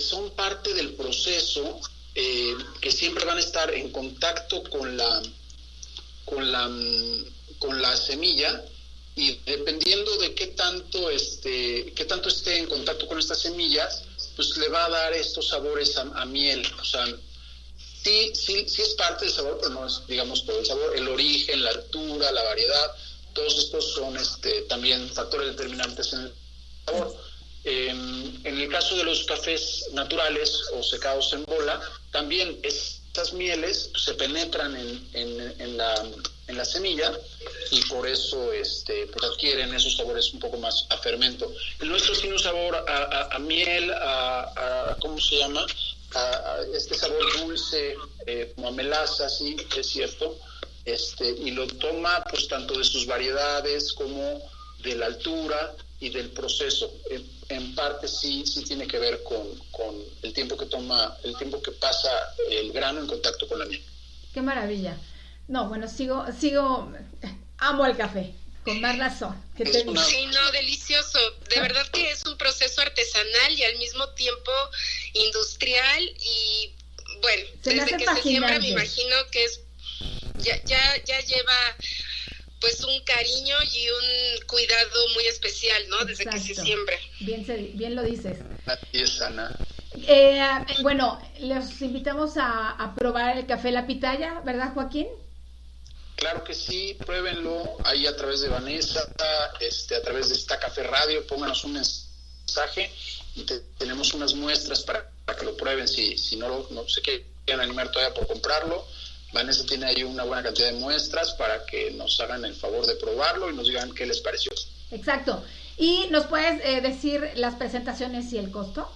[SPEAKER 6] son parte del proceso, que siempre van a estar en contacto con la semilla, y dependiendo de qué tanto esté en contacto con estas semillas, pues le va a dar estos sabores a miel. O sea, sí es parte del sabor, pero no es, digamos, todo el sabor. El origen, la altura, la variedad, todos estos son también factores determinantes en el sabor. En el caso de los cafés naturales o secados en bola, también estas mieles se penetran en la semilla, y por eso pues adquieren esos sabores un poco más a fermento. El nuestro tiene un sabor a miel, ¿cómo se llama? A este sabor dulce, como a melaza, sí, es cierto. Y lo toma pues tanto de sus variedades como de la altura y del proceso. En parte sí tiene que ver con el tiempo que pasa el grano en contacto con la miel.
[SPEAKER 1] Qué maravilla. No, bueno, sigo, amo el café, con más razón.
[SPEAKER 2] Sí, no, delicioso. De verdad que es un proceso artesanal y al mismo tiempo industrial, y bueno, desde que se siembra me imagino que es ya lleva pues un cariño y un cuidado muy especial, ¿no? Desde
[SPEAKER 1] Exacto.
[SPEAKER 2] Que se siembra.
[SPEAKER 1] Bien lo dices.
[SPEAKER 6] Así es, Ana.
[SPEAKER 1] Bueno, les invitamos a probar el café La Pitaya, ¿verdad, Joaquín?
[SPEAKER 6] Claro que sí, pruébenlo ahí a través de Vanessa, a través de Esta Café Radio, pónganos un mensaje y tenemos unas muestras para que lo prueben. Si no se quieren animar todavía por comprarlo, Vanessa tiene ahí una buena cantidad de muestras para que nos hagan el favor de probarlo y nos digan qué les pareció.
[SPEAKER 1] Exacto. ¿Y nos puedes decir las presentaciones y el costo?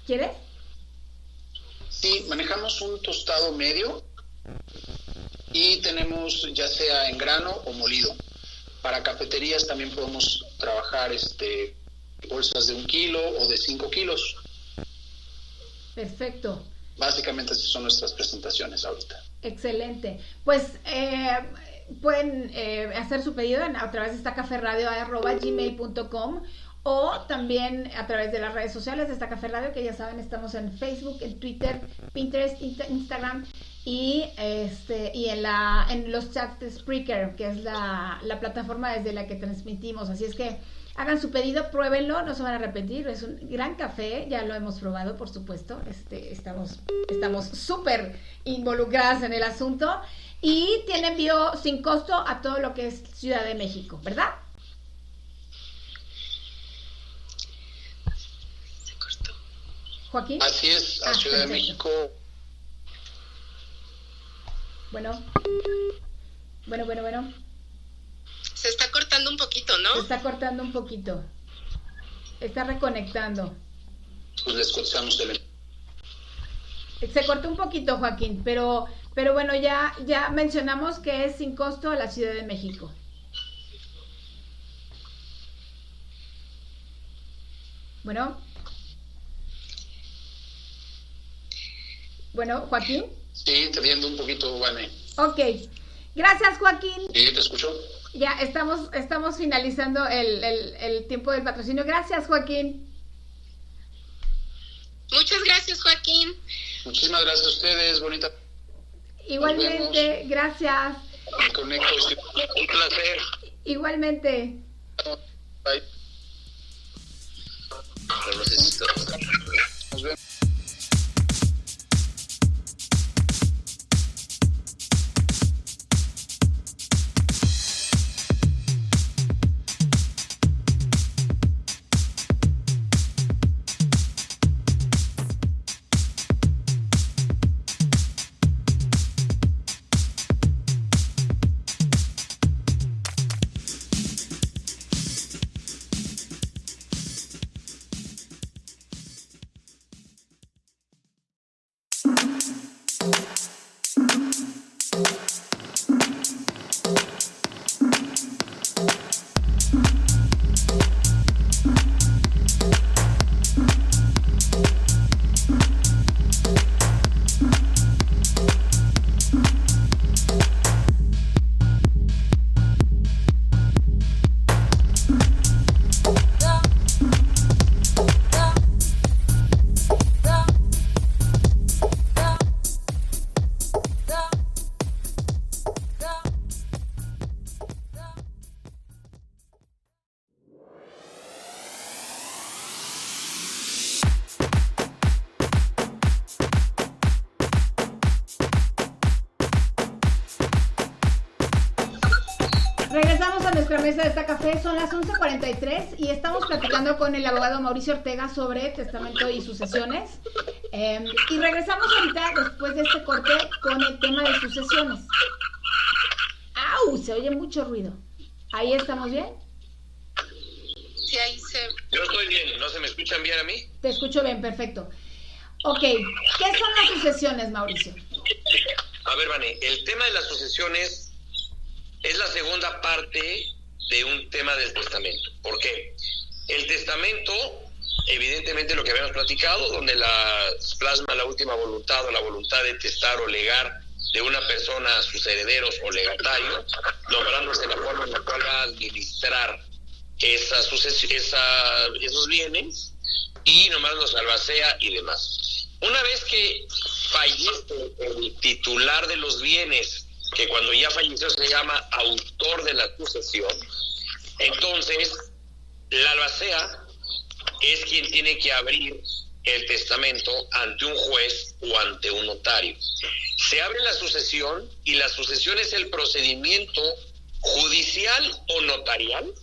[SPEAKER 1] ¿Quieres?
[SPEAKER 6] Sí, manejamos un tostado medio y tenemos ya sea en grano o molido. Para cafeterías también podemos trabajar bolsas de 1 kilo o de 5 kilos.
[SPEAKER 1] Perfecto.
[SPEAKER 6] Básicamente esas son nuestras presentaciones ahorita.
[SPEAKER 1] Excelente. Pues pueden hacer su pedido a través de estacaferradio@gmail.com, o también a través de las redes sociales de Esta Café Radio, que ya saben, estamos en Facebook, en Twitter, Pinterest, Instagram y en los chats de Spreaker, que es la plataforma desde la que transmitimos. Así es que hagan su pedido, pruébenlo, no se van a arrepentir. Es un gran café, ya lo hemos probado, por supuesto. Estamos súper involucradas en el asunto, y tiene envío sin costo a todo lo que es Ciudad de México, ¿verdad? Joaquín.
[SPEAKER 6] Así es, a Ciudad de México.
[SPEAKER 1] Bueno.
[SPEAKER 2] Se está cortando un poquito, ¿no?
[SPEAKER 1] Se está cortando un poquito. Está reconectando.
[SPEAKER 6] Pues les escuchamos
[SPEAKER 1] Se cortó un poquito, Joaquín, pero bueno, ya mencionamos que es sin costo a la Ciudad de México. Bueno, Joaquín.
[SPEAKER 6] Sí, te viendo un poquito, Vane.
[SPEAKER 1] Ok. Gracias, Joaquín.
[SPEAKER 6] Sí, te escucho.
[SPEAKER 1] Ya estamos finalizando el tiempo del patrocinio. Gracias, Joaquín.
[SPEAKER 2] Muchas gracias, Joaquín.
[SPEAKER 6] Muchísimas gracias a ustedes, bonita.
[SPEAKER 1] Igualmente, gracias.
[SPEAKER 6] Me conecto.
[SPEAKER 3] Un placer.
[SPEAKER 1] Igualmente.
[SPEAKER 6] Bye. Nos vemos.
[SPEAKER 1] Regresamos a nuestra mesa de esta café, son las 11:43 y estamos platicando con el abogado Mauricio Ortega sobre testamento y sucesiones. Y regresamos ahorita, después de este corte, con el tema de sucesiones. ¡Au! Se oye mucho ruido. ¿Ahí estamos bien?
[SPEAKER 2] Sí, ahí se...
[SPEAKER 3] Yo estoy bien, ¿no se me escuchan bien a mí?
[SPEAKER 1] Te escucho bien, perfecto. Ok, ¿qué son las sucesiones, Mauricio?
[SPEAKER 3] A ver, Vane, el tema de las sucesiones es la segunda parte de un tema del testamento. ¿Por qué? El testamento, evidentemente lo que habíamos platicado, donde plasma la última voluntad o la voluntad de testar o legar de una persona a sus herederos o legatarios, nombrándose la forma en la cual va a administrar esos bienes y nombrándose albacea y demás. Una vez que fallece el titular de los bienes, que cuando ya falleció se llama autor de la sucesión, entonces la albacea es quien tiene que abrir el testamento ante un juez o ante un notario. Se abre la sucesión y la sucesión es el procedimiento judicial o notarial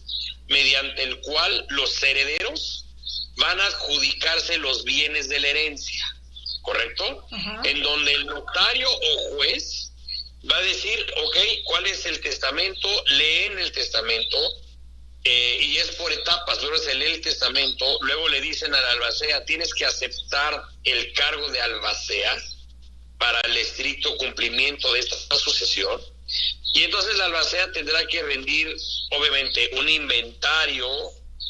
[SPEAKER 3] mediante el cual los herederos van a adjudicarse los bienes de la herencia, ¿correcto? Uh-huh. En donde el notario o juez va a decir, ok, ¿cuál es el testamento? Leen el testamento, y es por etapas. Luego se lee el testamento, luego le dicen a la albacea, tienes que aceptar el cargo de albacea para el estricto cumplimiento de esta sucesión, y entonces la albacea tendrá que rendir, obviamente, un inventario,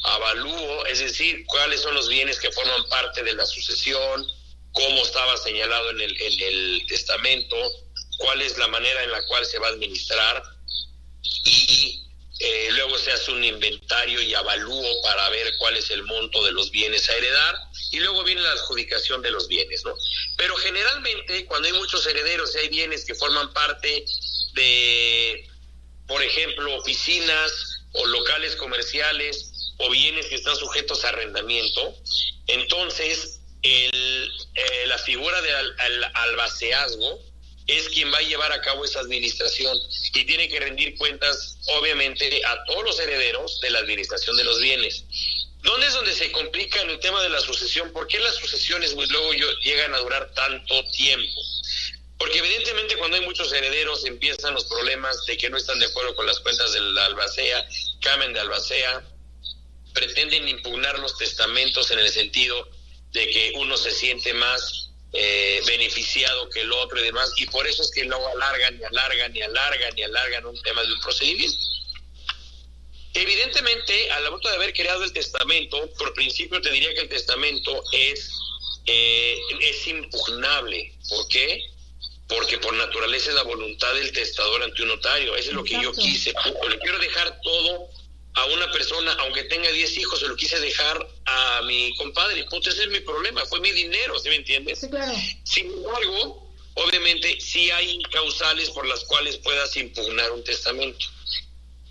[SPEAKER 3] avalúo, es decir, cuáles son los bienes que forman parte de la sucesión, cómo estaba señalado en el testamento, cuál es la manera en la cual se va a administrar, y luego se hace un inventario y avalúo para ver cuál es el monto de los bienes a heredar, y luego viene la adjudicación de los bienes, ¿no? Pero generalmente cuando hay muchos herederos y hay bienes que forman parte de, por ejemplo, oficinas o locales comerciales o bienes que están sujetos a arrendamiento, entonces la figura del albaceazgo es quien va a llevar a cabo esa administración y tiene que rendir cuentas, obviamente, a todos los herederos de la administración de los bienes. ¿Dónde es donde se complica en el tema de la sucesión? ¿Por qué las sucesiones luego llegan a durar tanto tiempo? Porque evidentemente cuando hay muchos herederos empiezan los problemas de que no están de acuerdo con las cuentas de la albacea, cambian de albacea, pretenden impugnar los testamentos en el sentido de que uno se siente más beneficiado que el otro y demás, y por eso es que luego alargan un tema de un procedimiento. Evidentemente, al momento de haber creado el testamento, por principio te diría que el testamento es impugnable. ¿Por qué? porque por naturaleza es la voluntad del testador ante un notario. Eso es lo que yo quise. Le quiero dejar todo a una persona, aunque tenga 10 hijos, se lo quise dejar a mi compadre. Punto, ese es mi problema, fue mi dinero, ¿sí me entiendes?
[SPEAKER 1] Sí, claro.
[SPEAKER 3] Sin embargo, obviamente sí hay causales por las cuales puedas impugnar un testamento,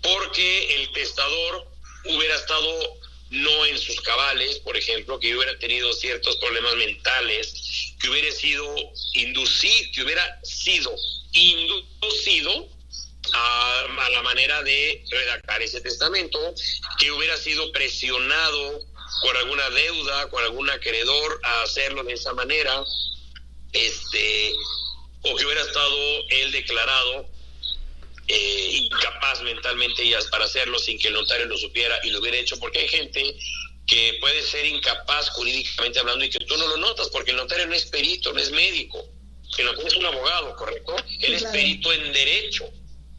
[SPEAKER 3] porque el testador hubiera estado no en sus cabales, por ejemplo, que hubiera tenido ciertos problemas mentales, que hubiera sido inducido a la manera de redactar ese testamento, que hubiera sido presionado por alguna deuda, con algún acreedor a hacerlo de esa manera, o que hubiera estado él declarado incapaz mentalmente ya para hacerlo sin que el notario lo supiera y lo hubiera hecho, porque hay gente que puede ser incapaz jurídicamente hablando y que tú no lo notas, porque el notario no es perito, no es médico, el notario es un abogado, ¿correcto? Él es perito en derecho,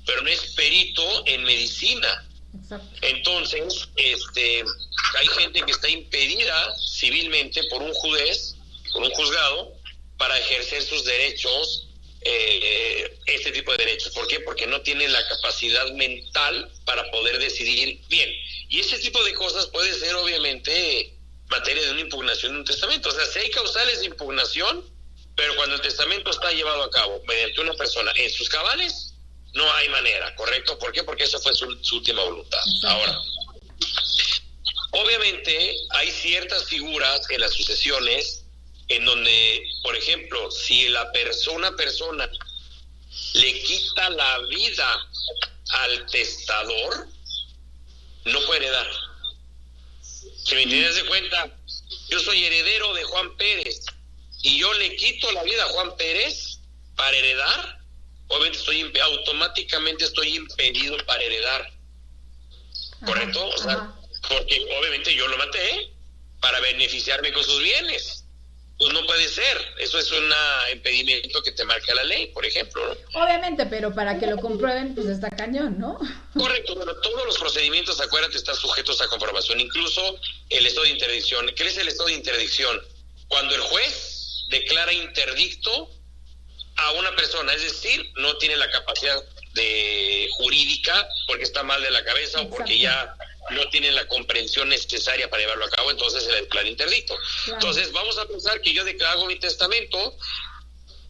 [SPEAKER 3] pero no es perito en medicina. Exacto. Entonces, hay gente que está impedida civilmente por un juez, por un juzgado, para ejercer sus derechos, este tipo de derechos. ¿Por qué? Porque no tiene la capacidad mental para poder decidir bien. Y ese tipo de cosas puede ser obviamente materia de una impugnación de un testamento. O sea, si hay causales de impugnación, pero cuando el testamento está llevado a cabo mediante una persona en sus cabales, no hay manera, ¿correcto? ¿Por qué? Porque esa fue su última voluntad. Ahora, obviamente hay ciertas figuras en las sucesiones en donde, por ejemplo, si una persona le quita la vida al testador, no puede heredar. Si me tienes de cuenta, yo soy heredero de Juan Pérez y yo le quito la vida a Juan Pérez para heredar, obviamente automáticamente estoy impedido para heredar. ¿Correcto? O sea, porque obviamente yo lo maté para beneficiarme con sus bienes. Pues no puede ser, eso es un impedimento que te marca la ley, por ejemplo, ¿no?
[SPEAKER 1] Obviamente, pero para que lo comprueben, pues está cañón, ¿no?
[SPEAKER 3] Correcto, bueno, todos los procedimientos, acuérdate, están sujetos a comprobación, incluso el estado de interdicción. ¿Qué es el estado de interdicción? Cuando el juez declara interdicto a una persona, es decir, no tiene la capacidad jurídica porque está mal de la cabeza. Exacto. O porque ya no tienen la comprensión necesaria para llevarlo a cabo, entonces se le declara interdicto. Claro. Entonces vamos a pensar que yo hago mi testamento,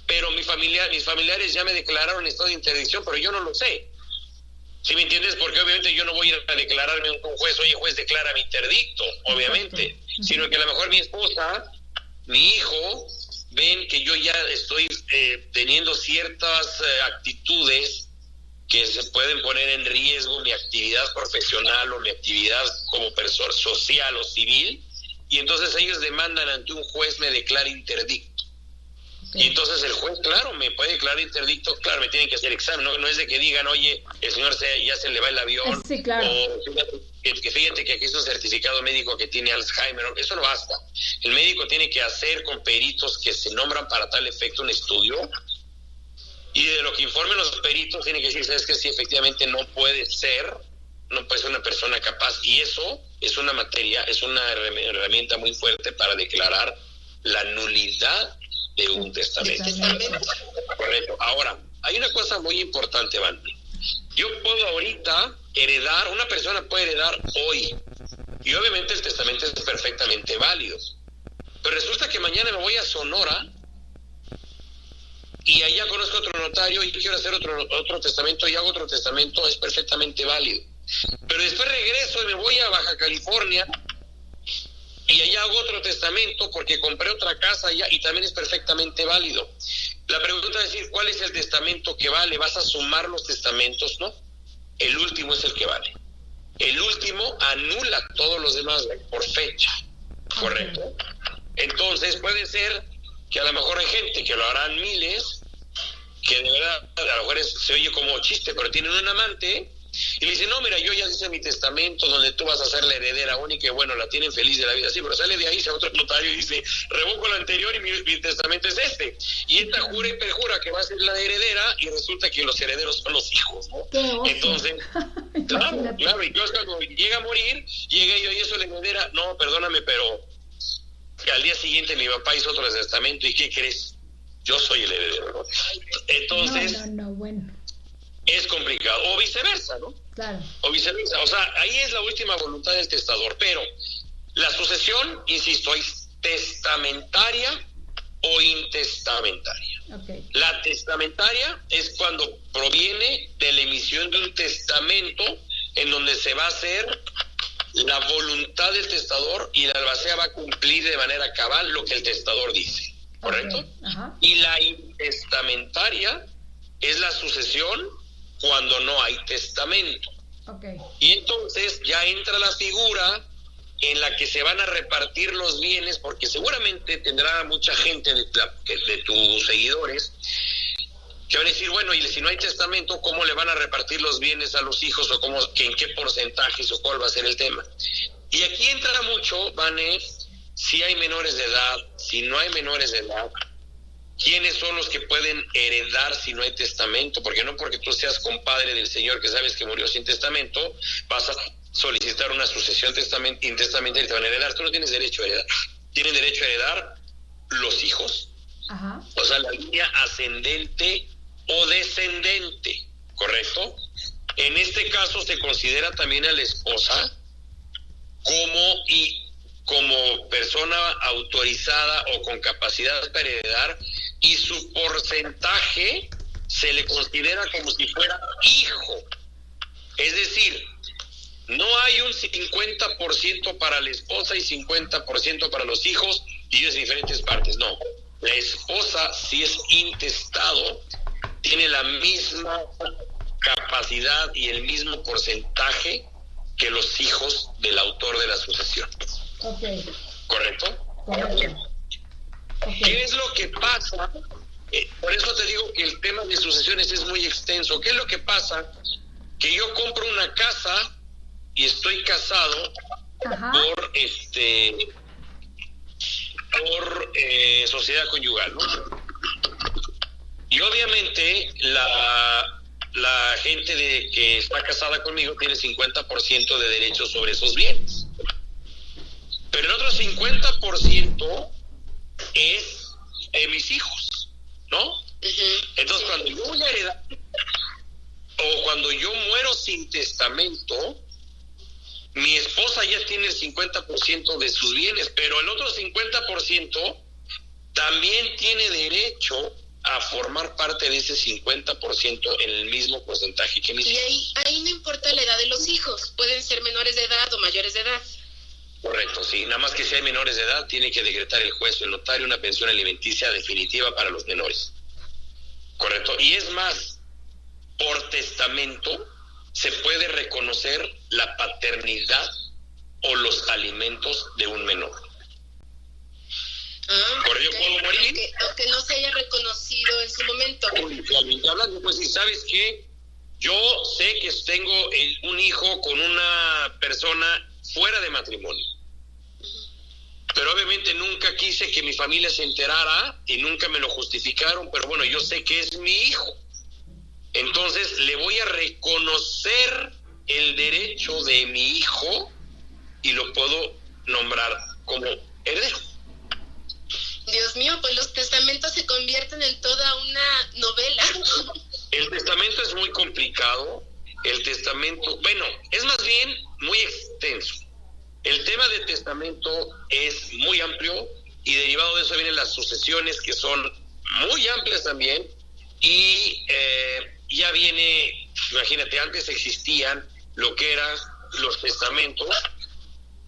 [SPEAKER 3] pero mis familiares ya me declararon estado de interdicción, pero yo no lo sé. ¿Sí me entiendes? Porque obviamente yo no voy a ir a declararme a un juez, oye juez, declara mi interdicto, obviamente. Exacto. Sino que a lo mejor mi esposa, mi hijo, ven que yo ya estoy teniendo ciertas actitudes que se pueden poner en riesgo mi actividad profesional o mi actividad como persona social o civil, y entonces ellos demandan ante un juez me declara interdicto. Okay. Y entonces el juez, claro, me puede declarar interdicto, claro, me tienen que hacer examen, no es de que digan, oye, el señor ya se le va el avión,
[SPEAKER 1] sí, claro.
[SPEAKER 3] O fíjate que aquí es un certificado médico que tiene Alzheimer, eso no basta. El médico tiene que hacer con peritos que se nombran para tal efecto un estudio, y de lo que informen los peritos tiene que decir, ¿sabes qué? Si efectivamente no puede ser una persona capaz, y eso es una materia, es una herramienta muy fuerte para declarar la nulidad de un testamento. Correcto. Ahora, hay una cosa muy importante, Vandy. Yo puedo ahorita heredar, una persona puede heredar hoy, y obviamente el testamento es perfectamente válido, pero resulta que mañana me voy a Sonora y allá conozco otro notario y quiero hacer otro testamento y hago otro testamento, es perfectamente válido. Pero después regreso y me voy a Baja California y allá hago otro testamento porque compré otra casa allá y también es perfectamente válido. La pregunta es decir, ¿cuál es el testamento que vale? ¿Vas a sumar los testamentos? No. El último es el que vale. El último anula todos los demás por fecha. ¿Correcto? Entonces puede ser que a lo mejor hay gente que lo harán miles, que de verdad a lo mejor se oye como chiste, pero tienen un amante y le dicen, no, mira, yo ya hice mi testamento donde tú vas a ser la heredera única, y bueno, la tienen feliz de la vida, sí, pero sale de ahí, se va otro notario y dice, revoco lo anterior y mi testamento es este, y esta jura y perjura que va a ser la heredera, y resulta que los herederos son los hijos, ¿no? Entonces, claro, y entonces cuando llega a morir, llega yo y eso la heredera, no, perdóname, pero al día siguiente mi papá hizo otro testamento, ¿y qué crees? Yo soy el heredero, ¿no? Entonces,
[SPEAKER 1] bueno.
[SPEAKER 3] es complicado. O viceversa, ¿no?
[SPEAKER 1] Claro.
[SPEAKER 3] O viceversa. O sea, ahí es la última voluntad del testador. Pero la sucesión, insisto, es testamentaria o intestamentaria.
[SPEAKER 1] Okay.
[SPEAKER 3] La testamentaria es cuando proviene de la emisión de un testamento en donde se va a hacer la voluntad del testador y la albacea va a cumplir de manera cabal lo que el testador dice, ¿correcto?
[SPEAKER 1] Okay. Ajá.
[SPEAKER 3] Y la intestamentaria es la sucesión cuando no hay testamento.
[SPEAKER 1] Okay.
[SPEAKER 3] Y entonces ya entra la figura en la que se van a repartir los bienes, porque seguramente tendrá mucha gente de tus seguidores que van a decir, bueno, y si no hay testamento, ¿cómo le van a repartir los bienes a los hijos? O en qué porcentajes o cuál va a ser el tema. Y aquí entra mucho, Vane, si hay menores de edad, si no hay menores de edad, quiénes son los que pueden heredar si no hay testamento, porque no porque tú seas compadre del señor que sabes que murió sin testamento, vas a solicitar una sucesión intestamentaria y te van a heredar. Tú no tienes derecho a heredar. Tienen derecho a heredar los hijos.
[SPEAKER 1] Ajá.
[SPEAKER 3] O sea, la línea ascendente o descendente, ¿correcto? En este caso se considera también a la esposa como persona autorizada o con capacidad para heredar, y su porcentaje se le considera como si fuera hijo. Es decir, no hay un 50% para la esposa y 50% para los hijos, y es diferentes partes. No, la esposa, si es intestado, tiene la misma capacidad y el mismo porcentaje que los hijos del autor de la sucesión.
[SPEAKER 1] Okay.
[SPEAKER 3] ¿Correcto?
[SPEAKER 1] Correcto. Okay.
[SPEAKER 3] ¿Qué es lo que pasa? Por eso te digo que el tema de sucesiones es muy extenso. ¿Qué es lo que pasa? Que yo compro una casa y estoy casado por sociedad conyugal, ¿no? Y obviamente la gente que está casada conmigo tiene 50% de derechos sobre esos bienes. Pero el otro 50% es mis hijos, ¿no? Entonces, cuando yo voy a heredar o cuando yo muero sin testamento, mi esposa ya tiene el 50% de sus bienes, pero el otro 50% también tiene derecho a formar parte de ese 50% en el mismo porcentaje que mis hijos.
[SPEAKER 2] Y ahí no importa la edad de los hijos, pueden ser menores de edad o mayores de edad.
[SPEAKER 3] Correcto, sí, nada más que si hay menores de edad, tiene que decretar el juez o el notario una pensión alimenticia definitiva para los menores. Correcto, y es más, por testamento se puede reconocer la paternidad o los alimentos de un menor. Por ello puedo morir.
[SPEAKER 2] Aunque no se haya reconocido en su momento.
[SPEAKER 3] Hablando, pues si sabes que yo sé que tengo un hijo con una persona fuera de matrimonio, pero obviamente nunca quise que mi familia se enterara y nunca me lo justificaron, pero bueno, yo sé que es mi hijo, entonces le voy a reconocer el derecho de mi hijo y lo puedo nombrar como heredero.
[SPEAKER 2] Dios mío, pues los testamentos se convierten en toda una novela.
[SPEAKER 3] El testamento es muy complicado. El testamento, bueno, es más bien muy extenso. El tema del testamento es muy amplio y derivado de eso vienen las sucesiones, que son muy amplias también, y ya viene, imagínate, antes existían lo que eran los testamentos,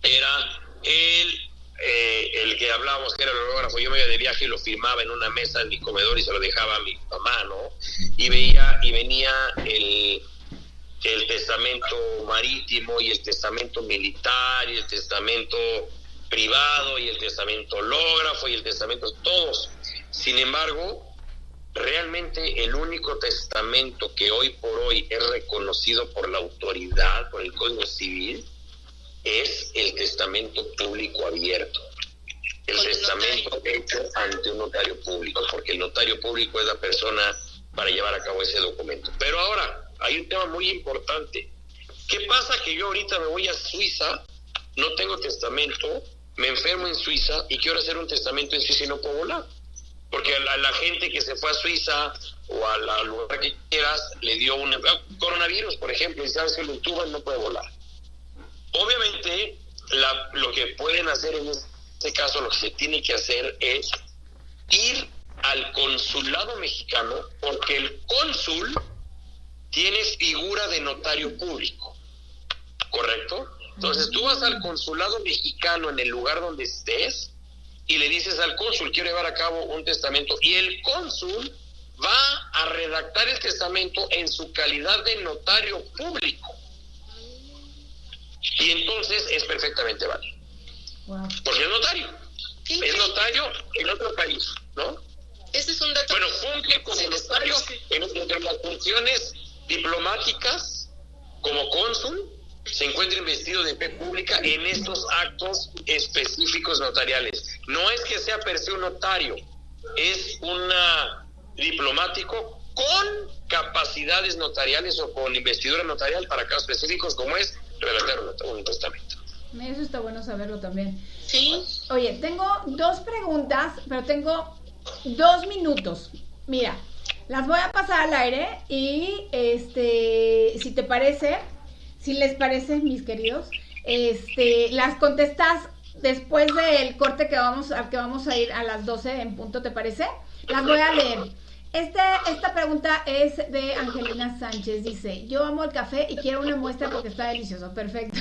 [SPEAKER 3] era el que hablábamos, que era el autógrafo. Yo me iba de viaje y lo firmaba en una mesa en mi comedor y se lo dejaba a mi mamá, ¿no? Y venía el testamento marítimo y el testamento militar y el testamento privado y el testamento hológrafo y el testamento, todos. Sin embargo, realmente el único testamento que hoy por hoy es reconocido por la autoridad, por el Código Civil, es el testamento público abierto. El testamento hecho ante un notario público, porque el notario público es la persona para llevar a cabo ese documento. Pero ahora, hay un tema muy importante. ¿Qué pasa? Que yo ahorita me voy a Suiza, no tengo testamento, me enfermo en Suiza y quiero hacer un testamento en Suiza y no puedo volar. porque a la gente que se fue a Suiza o al lugar que quieras le dio un coronavirus, por ejemplo, y sabes que lo intuban, no puede volar. Obviamente, lo que pueden hacer en este caso, lo que se tiene que hacer es ir al consulado mexicano, porque el cónsul tiene figura de notario público, ¿correcto? Entonces tú vas al consulado mexicano en el lugar donde estés y le dices al cónsul, quiero llevar a cabo un testamento, y el cónsul va a redactar el testamento en su calidad de notario público. Y entonces es perfectamente válido.
[SPEAKER 1] Wow.
[SPEAKER 3] Porque es notario. Es notario en otro país, ¿no?
[SPEAKER 2] Ese es un dato.
[SPEAKER 3] Bueno, funge como notario entre las funciones diplomáticas, como cónsul, se encuentra investido de fe pública en estos actos específicos notariales. No es que sea per se un notario, es un diplomático con capacidades notariales o con investidura notarial para casos específicos, como es redactar un testamento.
[SPEAKER 1] Eso está bueno saberlo también.
[SPEAKER 2] Sí.
[SPEAKER 1] Oye, tengo 2 preguntas, pero tengo 2 minutos. Mira, las voy a pasar al aire y si te parece, si les parece, mis queridos, las contestas después del corte que vamos a ir a las 12 en punto, ¿te parece? Las voy a leer. Esta pregunta es de Angelina Sánchez. Dice, yo amo el café y quiero una muestra porque está delicioso. Perfecto.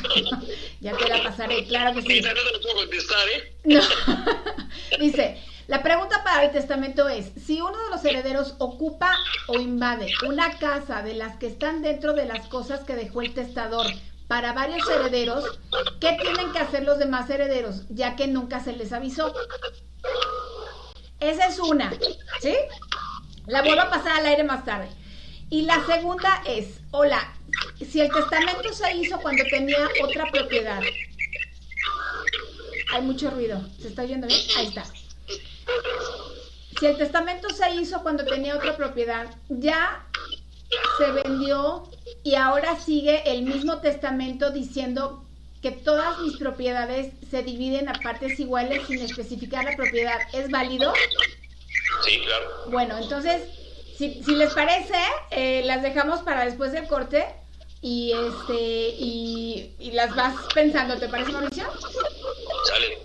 [SPEAKER 1] Ya te la pasaré, claro que sí.
[SPEAKER 3] No te lo puedo contestar, ¿eh?
[SPEAKER 1] No. Dice, la pregunta para el testamento es, si uno de los herederos ocupa o invade una casa de las que están dentro de las cosas que dejó el testador para varios herederos, ¿qué tienen que hacer los demás herederos, ya que nunca se les avisó? Esa es una, ¿sí? La vuelvo a pasar al aire más tarde. Y la segunda es, hola, si el testamento se hizo cuando tenía otra propiedad. Hay mucho ruido, ¿se está oyendo bien? Ahí está. Si el testamento se hizo cuando tenía otra propiedad, ya se vendió y ahora sigue el mismo testamento diciendo que todas mis propiedades se dividen a partes iguales sin especificar la propiedad, ¿es válido?
[SPEAKER 3] Sí, claro.
[SPEAKER 1] Bueno, entonces, si les parece, las dejamos para después del corte y las vas pensando, ¿te parece, Mauricio?
[SPEAKER 3] Sale.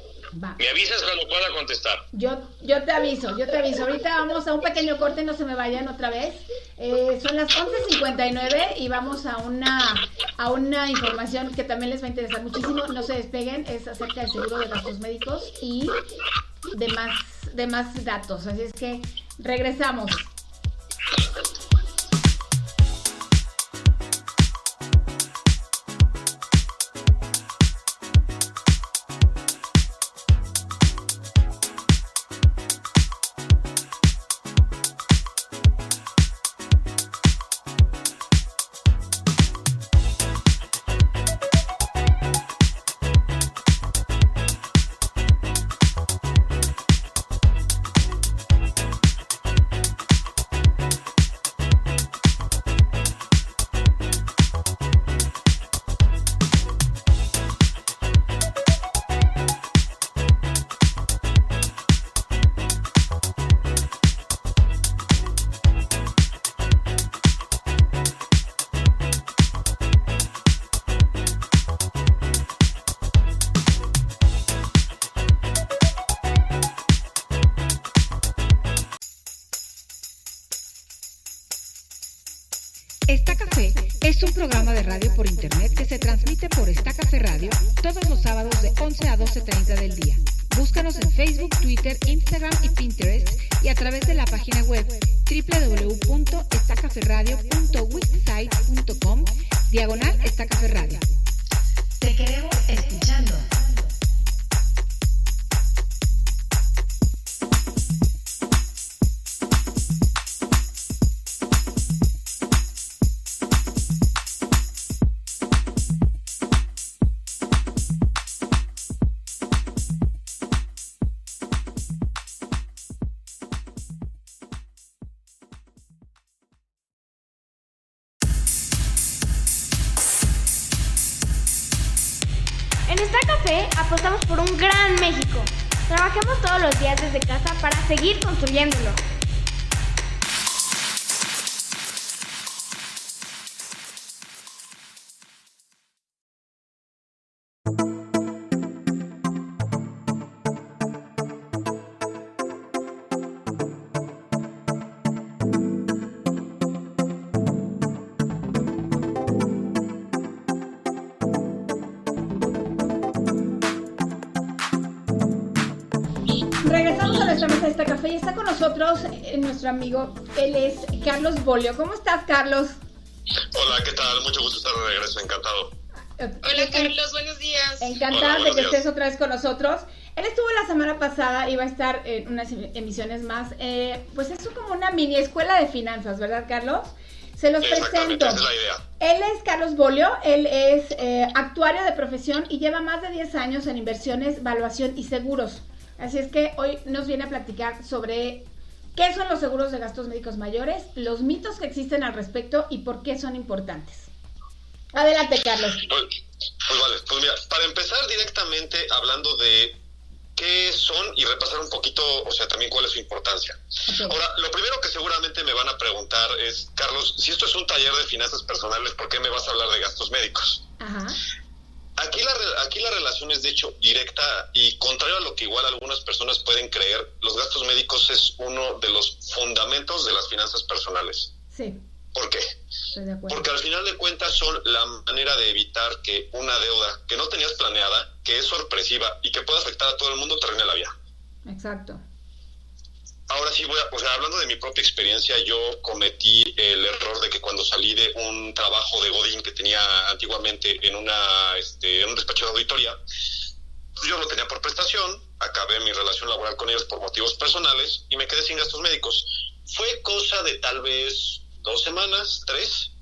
[SPEAKER 1] Va.
[SPEAKER 3] Me avisas cuando pueda contestar.
[SPEAKER 1] Yo te aviso. Ahorita vamos a un pequeño corte, no se me vayan otra vez. Son las 11:59 y vamos a una información que también les va a interesar muchísimo. No se despeguen, es acerca del seguro de gastos médicos y de más datos. Así es que regresamos.
[SPEAKER 4] Está Café es un programa de radio por internet que se transmite por Está Café Radio todos los sábados de 11 a 12:30 del día. Búscanos en Facebook, Twitter, Instagram y Pinterest y a través de la página web www.estacaferradio.wixsite.com/Está Café Radio. Te queremos escuchando.
[SPEAKER 5] En Está Café apostamos por un gran México. Trabajemos todos los días desde casa para seguir construyéndolo.
[SPEAKER 1] Regresamos a nuestra mesa de Esta Café y está con nosotros nuestro amigo, él es Carlos Bolio. ¿Cómo estás, Carlos?
[SPEAKER 7] Hola, ¿qué tal? Mucho gusto estar de regreso, encantado.
[SPEAKER 2] Hola, Carlos, buenos días.
[SPEAKER 1] Encantada
[SPEAKER 7] Hola,
[SPEAKER 1] de que
[SPEAKER 7] días.
[SPEAKER 1] estés otra vez con nosotros. Él estuvo la semana pasada, iba a estar en unas emisiones más. Pues es como una mini escuela de finanzas, ¿verdad, Carlos? Se los
[SPEAKER 7] Exactamente,
[SPEAKER 1] presento.
[SPEAKER 7] esa es la idea.
[SPEAKER 1] Él es Carlos Bolio, él es actuario de profesión y lleva más de 10 años en inversiones, valuación y seguros. Así es que hoy nos viene a platicar sobre qué son los seguros de gastos médicos mayores, los mitos que existen al respecto y por qué son importantes. Adelante, Carlos.
[SPEAKER 7] Pues vale, pues mira, para empezar directamente hablando de qué son y repasar un poquito, o sea, también cuál es su importancia.
[SPEAKER 1] Okay.
[SPEAKER 7] Ahora, lo primero que seguramente me van a preguntar es, Carlos, si esto es un taller de finanzas personales, ¿por qué me vas a hablar de gastos médicos?
[SPEAKER 1] Ajá.
[SPEAKER 7] Aquí la relación es de hecho directa y contrario a lo que igual algunas personas pueden creer, los gastos médicos es uno de los fundamentos de las finanzas personales.
[SPEAKER 1] Sí,
[SPEAKER 7] ¿Por qué?
[SPEAKER 1] estoy de acuerdo.
[SPEAKER 7] Porque al final de cuentas son la manera de evitar que una deuda que no tenías planeada, que es sorpresiva y que puede afectar a todo el mundo, te arruine la vida.
[SPEAKER 1] Exacto.
[SPEAKER 7] Ahora sí hablando de mi propia experiencia, yo cometí el error de que cuando salí de un trabajo de godín que tenía antiguamente en un despacho de auditoría, pues yo lo tenía por prestación, acabé mi relación laboral con ellos por motivos personales y me quedé sin gastos médicos. Fue cosa de tal vez 2 semanas, 3,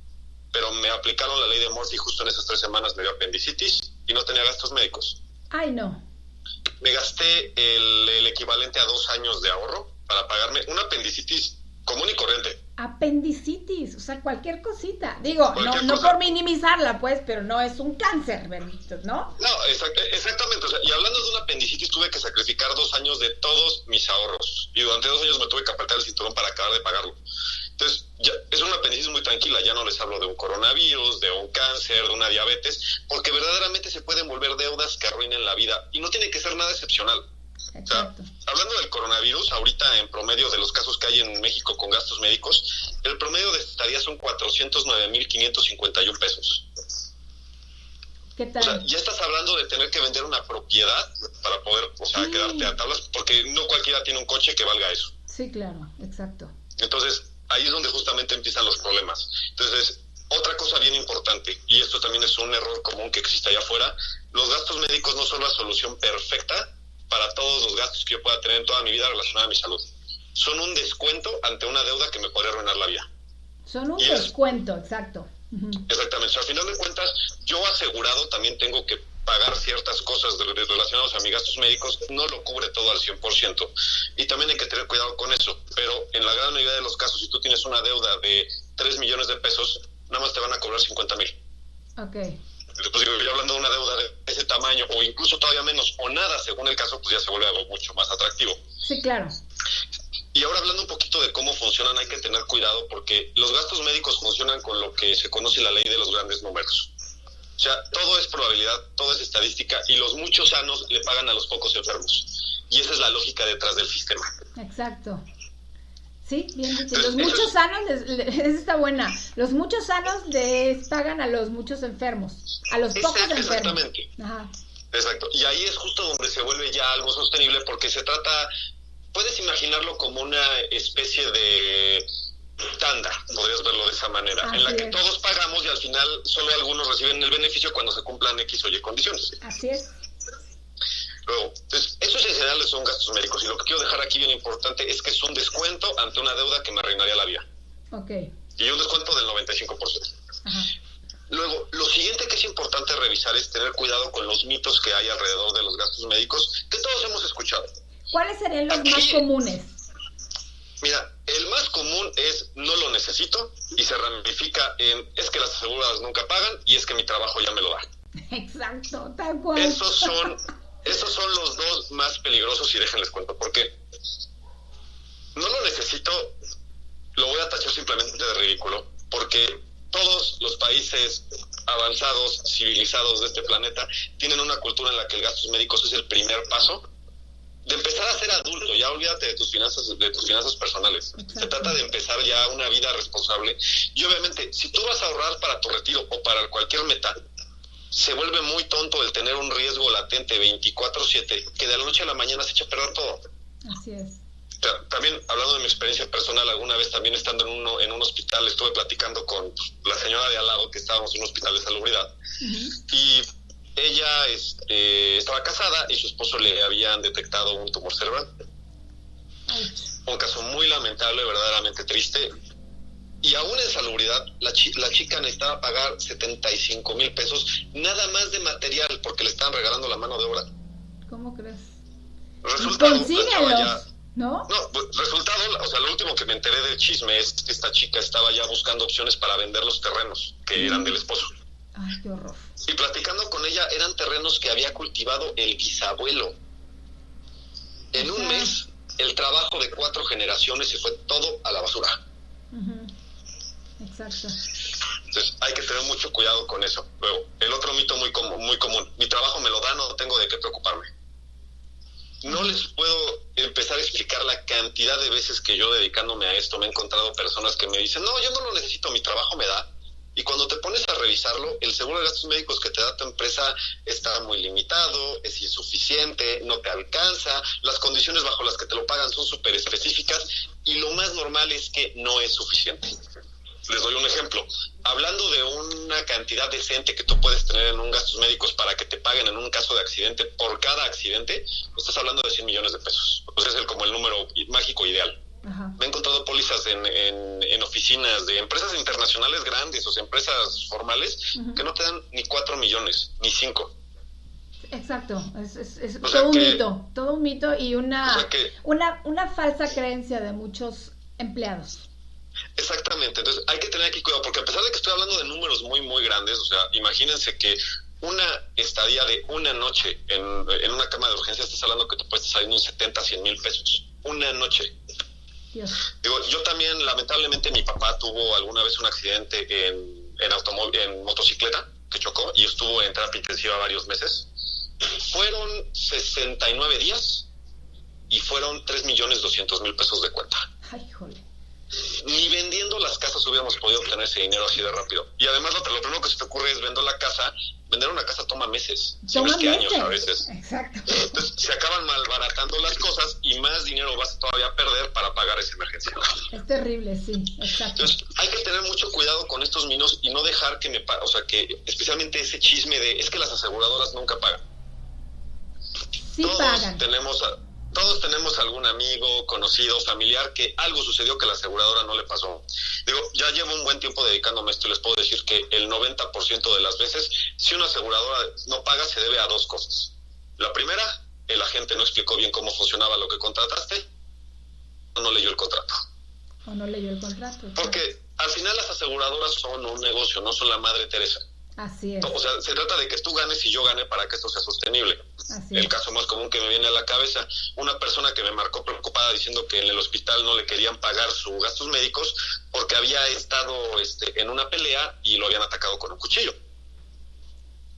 [SPEAKER 7] pero me aplicaron la ley de Murphy justo en esas 3 semanas, me dio apendicitis y no tenía gastos médicos.
[SPEAKER 1] Ay, no.
[SPEAKER 7] Me gasté el equivalente a 2 años de ahorro para pagarme una apendicitis común y corriente.
[SPEAKER 1] Apendicitis, o sea, cualquier cosita. Digo,
[SPEAKER 7] Cualquier
[SPEAKER 1] no
[SPEAKER 7] cosa.
[SPEAKER 1] por minimizarla, pues, pero no es un cáncer, bendito, ¿no?
[SPEAKER 7] No, exactamente. O sea, y hablando de una apendicitis, tuve que sacrificar 2 años de todos mis ahorros. Y durante 2 años me tuve que apretar el cinturón para acabar de pagarlo. Entonces, ya es una apendicitis muy tranquila. Ya no les hablo de un coronavirus, de un cáncer, de una diabetes, porque verdaderamente se pueden volver deudas que arruinen la vida. Y no tiene que ser nada excepcional.
[SPEAKER 1] Exacto.
[SPEAKER 7] O sea, hablando del coronavirus, ahorita en promedio de los casos que hay en México con gastos médicos, el promedio de estadía son 409,551 pesos.
[SPEAKER 1] ¿Qué tal?
[SPEAKER 7] O sea, ya estás hablando de tener que vender una propiedad para poder, quedarte a tablas, porque no cualquiera tiene un coche que valga eso.
[SPEAKER 1] Sí, claro, exacto.
[SPEAKER 7] Entonces, ahí es donde justamente empiezan los problemas. Entonces, otra cosa bien importante, y esto también es un error común que existe allá afuera, los gastos médicos no son la solución perfecta para todos los gastos que yo pueda tener en toda mi vida relacionada a mi salud. Son un descuento ante una deuda que me podría arruinar la vida.
[SPEAKER 1] Son un descuento, exacto. Uh-huh.
[SPEAKER 7] Exactamente. O sea, al final de cuentas, yo asegurado también tengo que pagar ciertas cosas relacionadas a mis gastos médicos, no lo cubre todo al 100%. Y también hay que tener cuidado con eso. Pero en la gran mayoría de los casos, si tú tienes una deuda de 3 millones de pesos, nada más te van a cobrar 50,000.
[SPEAKER 1] Ok.
[SPEAKER 7] Después, yo hablando de una deuda de ese tamaño, o incluso todavía menos, o nada, según el caso, pues ya se vuelve algo mucho más atractivo.
[SPEAKER 1] Sí, claro.
[SPEAKER 7] Y ahora hablando un poquito de cómo funcionan, hay que tener cuidado porque los gastos médicos funcionan con lo que se conoce la ley de los grandes números. O sea, todo es probabilidad, todo es estadística y los muchos sanos le pagan a los pocos enfermos. Y esa es la lógica detrás del sistema.
[SPEAKER 1] Exacto. Sí, bien dicho.
[SPEAKER 7] Entonces,
[SPEAKER 1] Los muchos sanos, esa está buena. Los muchos sanos les pagan a los muchos enfermos. A los pocos enfermos.
[SPEAKER 7] Exactamente.
[SPEAKER 1] Ajá.
[SPEAKER 7] Exacto. Y ahí es justo donde se vuelve ya algo sostenible porque se trata, puedes imaginarlo como una especie de tanda, podrías verlo de esa manera,
[SPEAKER 1] Así
[SPEAKER 7] en la que
[SPEAKER 1] es.
[SPEAKER 7] todos pagamos y al final solo algunos reciben el beneficio cuando se cumplan X o Y condiciones.
[SPEAKER 1] Así es.
[SPEAKER 7] Luego, entonces, esos en general son gastos médicos y lo que quiero dejar aquí bien importante es que es un descuento ante una deuda que me arruinaría la vida.
[SPEAKER 1] Ok.
[SPEAKER 7] Y un descuento del 95%.
[SPEAKER 1] Ajá.
[SPEAKER 7] Luego, lo siguiente que es importante revisar es tener cuidado con los mitos que hay alrededor de los gastos médicos que todos hemos escuchado.
[SPEAKER 1] ¿Cuáles serían los
[SPEAKER 7] Aquí,
[SPEAKER 1] más comunes?
[SPEAKER 7] Mira, el más común es no lo necesito y se ramifica en es que las aseguradoras nunca pagan y es que mi trabajo ya me lo da.
[SPEAKER 1] Exacto, tal cual.
[SPEAKER 7] Esos son Estos son los dos más peligrosos y déjenles cuento por qué. No lo necesito, lo voy a tachar simplemente de ridículo, porque todos los países avanzados, civilizados de este planeta, tienen una cultura en la que el gastos médicos es el primer paso de empezar a ser adulto. Ya olvídate de tus finanzas personales. Exacto. Se trata de empezar ya una vida responsable. Y obviamente, si tú vas a ahorrar para tu retiro o para cualquier meta, se vuelve muy tonto el tener un riesgo latente 24/7 que de la noche a la mañana se echa a perder todo.
[SPEAKER 1] Así es.
[SPEAKER 7] También, hablando de mi experiencia personal, alguna vez también estando en un hospital, estuve platicando con la señora de al lado, que estábamos en un hospital de salubridad, y ella estaba casada y su esposo le habían detectado un tumor cerebral. Un caso muy lamentable, verdaderamente triste. Y aún en salubridad, la chica necesitaba pagar 75,000 pesos nada más de material, porque le estaban regalando la mano de obra.
[SPEAKER 1] ¿Cómo crees?
[SPEAKER 7] Resultado,
[SPEAKER 1] consíguelos, ¿no?
[SPEAKER 7] No, resultado, o sea, lo último que me enteré del chisme es que esta chica estaba ya buscando opciones para vender los terrenos que eran del esposo.
[SPEAKER 1] Ay, qué horror.
[SPEAKER 7] Y platicando con ella, eran terrenos que había cultivado el bisabuelo. En un mes, el trabajo de 4 generaciones se fue todo a la basura.
[SPEAKER 1] Exacto.
[SPEAKER 7] Entonces, hay que tener mucho cuidado con eso. Luego, el otro mito muy común. Mi trabajo me lo da, no tengo de qué preocuparme. No les puedo empezar a explicar la cantidad de veces que yo, dedicándome a esto, me he encontrado personas que me dicen, no, yo no lo necesito, mi trabajo me da. Y cuando te pones a revisarlo, el seguro de gastos médicos que te da tu empresa está muy limitado, es insuficiente, no te alcanza, las condiciones bajo las que te lo pagan son súper específicas, y lo más normal es que no es suficiente. Les doy un ejemplo. Hablando de una cantidad decente que tú puedes tener en un gastos médicos para que te paguen en un caso de accidente, por cada accidente, estás hablando de 100 millones de pesos. O sea, es como el número mágico ideal. Me he encontrado pólizas en oficinas de empresas internacionales grandes, o sea, empresas formales, que no te dan ni 4 millones, ni 5.
[SPEAKER 1] Exacto, es todo un mito y una falsa creencia de muchos empleados.
[SPEAKER 7] Exactamente, entonces hay que tener aquí cuidado, porque a pesar de que estoy hablando de números muy, muy grandes, o sea, imagínense que una estadía de una noche en una cama de urgencia, estás hablando que te puedes salir unos 70, 100 mil pesos, una noche. Dios. Digo, yo también, lamentablemente, mi papá tuvo alguna vez un accidente en motocicleta, que chocó, y estuvo en terapia intensiva varios meses. Fueron 69 días y fueron 3,200,000 pesos de cuenta.
[SPEAKER 1] Ay, jole.
[SPEAKER 7] Ni vendiendo las casas hubiéramos podido obtener ese dinero así de rápido. Y además lo primero que se te ocurre es vender la casa. Vender una casa toma meses, si no es que años a veces.
[SPEAKER 1] Exacto.
[SPEAKER 7] Entonces se acaban malbaratando las cosas y más dinero vas todavía a perder para pagar esa emergencia.
[SPEAKER 1] Es terrible, sí, exacto.
[SPEAKER 7] Entonces hay que tener mucho cuidado con estos minos y no dejar que que especialmente ese chisme de es que las aseguradoras nunca pagan.
[SPEAKER 1] Sí pagan.
[SPEAKER 7] Todos tenemos algún amigo, conocido, familiar que algo sucedió que la aseguradora no le pasó. Digo, ya llevo un buen tiempo dedicándome a esto y les puedo decir que el 90% de las veces, si una aseguradora no paga, se debe a 2 cosas. La primera, el agente no explicó bien cómo funcionaba lo que contrataste, o no leyó el contrato. Porque al final las aseguradoras son un negocio, no son la Madre Teresa.
[SPEAKER 1] Así es.
[SPEAKER 7] O sea, se trata de que tú ganes y yo gane para que esto sea sostenible.
[SPEAKER 1] Así
[SPEAKER 7] el caso más común que me viene a la cabeza, una persona que me marcó preocupada diciendo que en el hospital no le querían pagar sus gastos médicos porque había estado en una pelea y lo habían atacado con un cuchillo.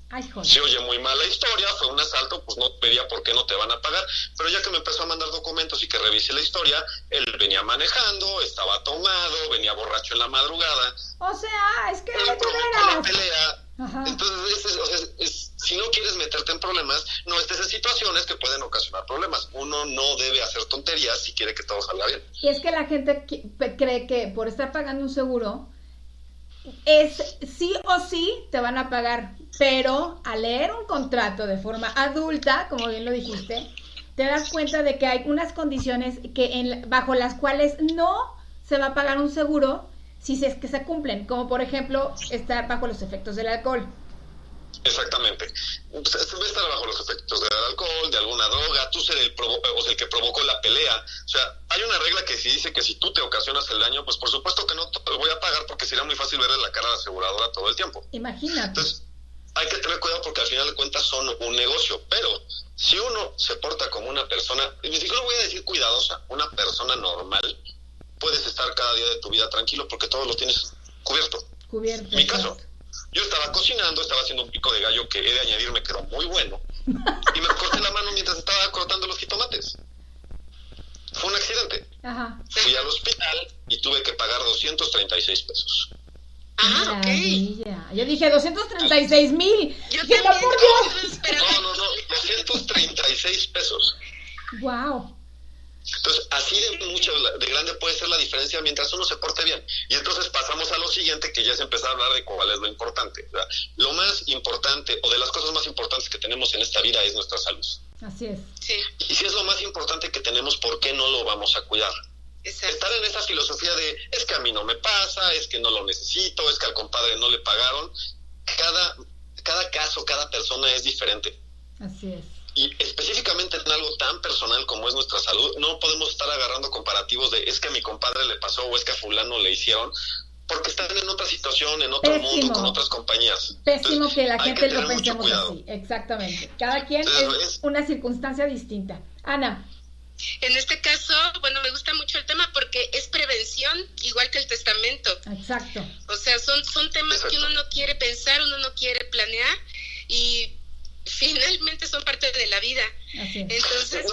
[SPEAKER 1] Ay, joder.
[SPEAKER 7] Se oye muy mal la historia, fue un asalto, pues no vería por qué no te van a pagar, pero ya que me empezó a mandar documentos y que revisé la historia, él venía manejando, estaba tomado, venía borracho en la madrugada.
[SPEAKER 1] O sea, es que
[SPEAKER 7] él provocó la pelea.
[SPEAKER 1] Ajá.
[SPEAKER 7] Entonces, si no quieres meterte en problemas, no estés en situaciones que pueden ocasionar problemas. Uno no debe hacer tonterías si quiere que todo salga bien.
[SPEAKER 1] Y es que la gente cree que por estar pagando un seguro, es sí o sí te van a pagar. Pero al leer un contrato de forma adulta, como bien lo dijiste, te das cuenta de que hay unas condiciones bajo las cuales no se va a pagar un seguro si es que se cumplen, como por ejemplo estar bajo los efectos del alcohol.
[SPEAKER 7] Exactamente. Se debe estar bajo los efectos del alcohol, de alguna droga, tú ser el que provocó la pelea. O sea, hay una regla que si dice que si tú te ocasionas el daño, pues por supuesto que no te lo voy a pagar porque sería muy fácil verle la cara a la aseguradora todo el tiempo.
[SPEAKER 1] Imagínate.
[SPEAKER 7] Entonces, hay que tener cuidado porque al final de cuentas son un negocio, pero si uno se porta como una persona, ni siquiera voy a decir cuidadosa, una persona normal, puedes estar cada día de tu vida tranquilo porque todo lo tienes cubierto. Mi caso, yo estaba cocinando, estaba haciendo un pico de gallo que he de añadir, me quedó muy bueno, y me corté la mano mientras estaba cortando los jitomates. Fue un accidente.
[SPEAKER 1] Ajá.
[SPEAKER 7] Fui al hospital y tuve que pagar 236 pesos.
[SPEAKER 2] Ah, ok.
[SPEAKER 1] Yo dije 236,000.
[SPEAKER 2] Yo
[SPEAKER 1] Dije,
[SPEAKER 2] también,
[SPEAKER 1] por Dios.
[SPEAKER 7] No, 236 pesos.
[SPEAKER 1] Wow.
[SPEAKER 7] Entonces, así de grande puede ser la diferencia mientras uno se porte bien. Y entonces pasamos a lo siguiente, que ya es empezar a hablar de cuál es lo importante. O sea, lo más importante, o de las cosas más importantes que tenemos en esta vida es nuestra salud.
[SPEAKER 1] Así es.
[SPEAKER 2] Sí.
[SPEAKER 7] Y si es lo más importante que tenemos, ¿por qué no lo vamos a cuidar?
[SPEAKER 2] Exacto.
[SPEAKER 7] Estar en esa filosofía de, es que a mí no me pasa, es que no lo necesito, es que al compadre no le pagaron. Cada caso, cada persona es diferente.
[SPEAKER 1] Así es.
[SPEAKER 7] Y específicamente en algo tan personal como es nuestra salud, no podemos estar agarrando comparativos de es que a mi compadre le pasó o es que a fulano le hicieron, porque están en otra situación, en otro mundo, con otras compañías.
[SPEAKER 1] Pésimo. Entonces, que la gente
[SPEAKER 7] lo
[SPEAKER 1] pensemos así. Exactamente. Cada quien es una circunstancia distinta. Ana.
[SPEAKER 2] En este caso, bueno, me gusta mucho el tema porque es prevención, igual que el testamento.
[SPEAKER 1] Exacto.
[SPEAKER 2] O sea, son temas que uno no quiere pensar, uno no quiere planear y finalmente son parte de la vida.
[SPEAKER 1] Así es.
[SPEAKER 2] Entonces,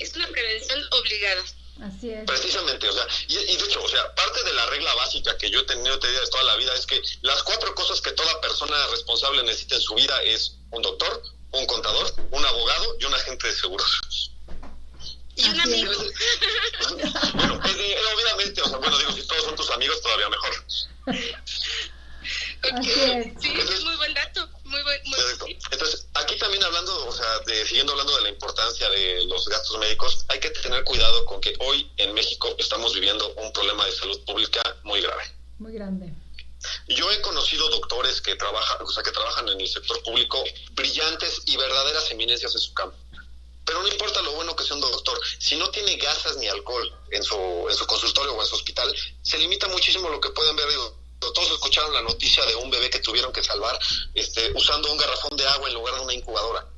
[SPEAKER 2] es una prevención obligada.
[SPEAKER 1] Así es.
[SPEAKER 7] Precisamente, o sea, y de hecho, o sea, parte de la regla básica que yo he tenido de toda la vida es que las 4 cosas que toda persona responsable necesita en su vida es un doctor, un contador, un abogado y un agente de seguros.
[SPEAKER 2] Y un amigo.
[SPEAKER 7] Bueno, obviamente, o sea, bueno, digo, si todos son tus amigos, todavía mejor.
[SPEAKER 1] Así es.
[SPEAKER 2] Sí, es muy buen dato. Muy
[SPEAKER 7] sí. Entonces, aquí también hablando, o sea, siguiendo hablando de la importancia de los gastos médicos, hay que tener cuidado con que hoy en México estamos viviendo un problema de salud pública muy grave.
[SPEAKER 1] Muy grande.
[SPEAKER 7] Yo he conocido doctores que trabajan en el sector público, brillantes y verdaderas eminencias en su campo. Pero no importa lo bueno que sea un doctor, si no tiene gasas ni alcohol en su consultorio o en su hospital, se limita muchísimo lo que pueden ver. Todos escucharon la noticia de un bebé que tuvieron que salvar usando un garrafón de agua en lugar de una incubadora.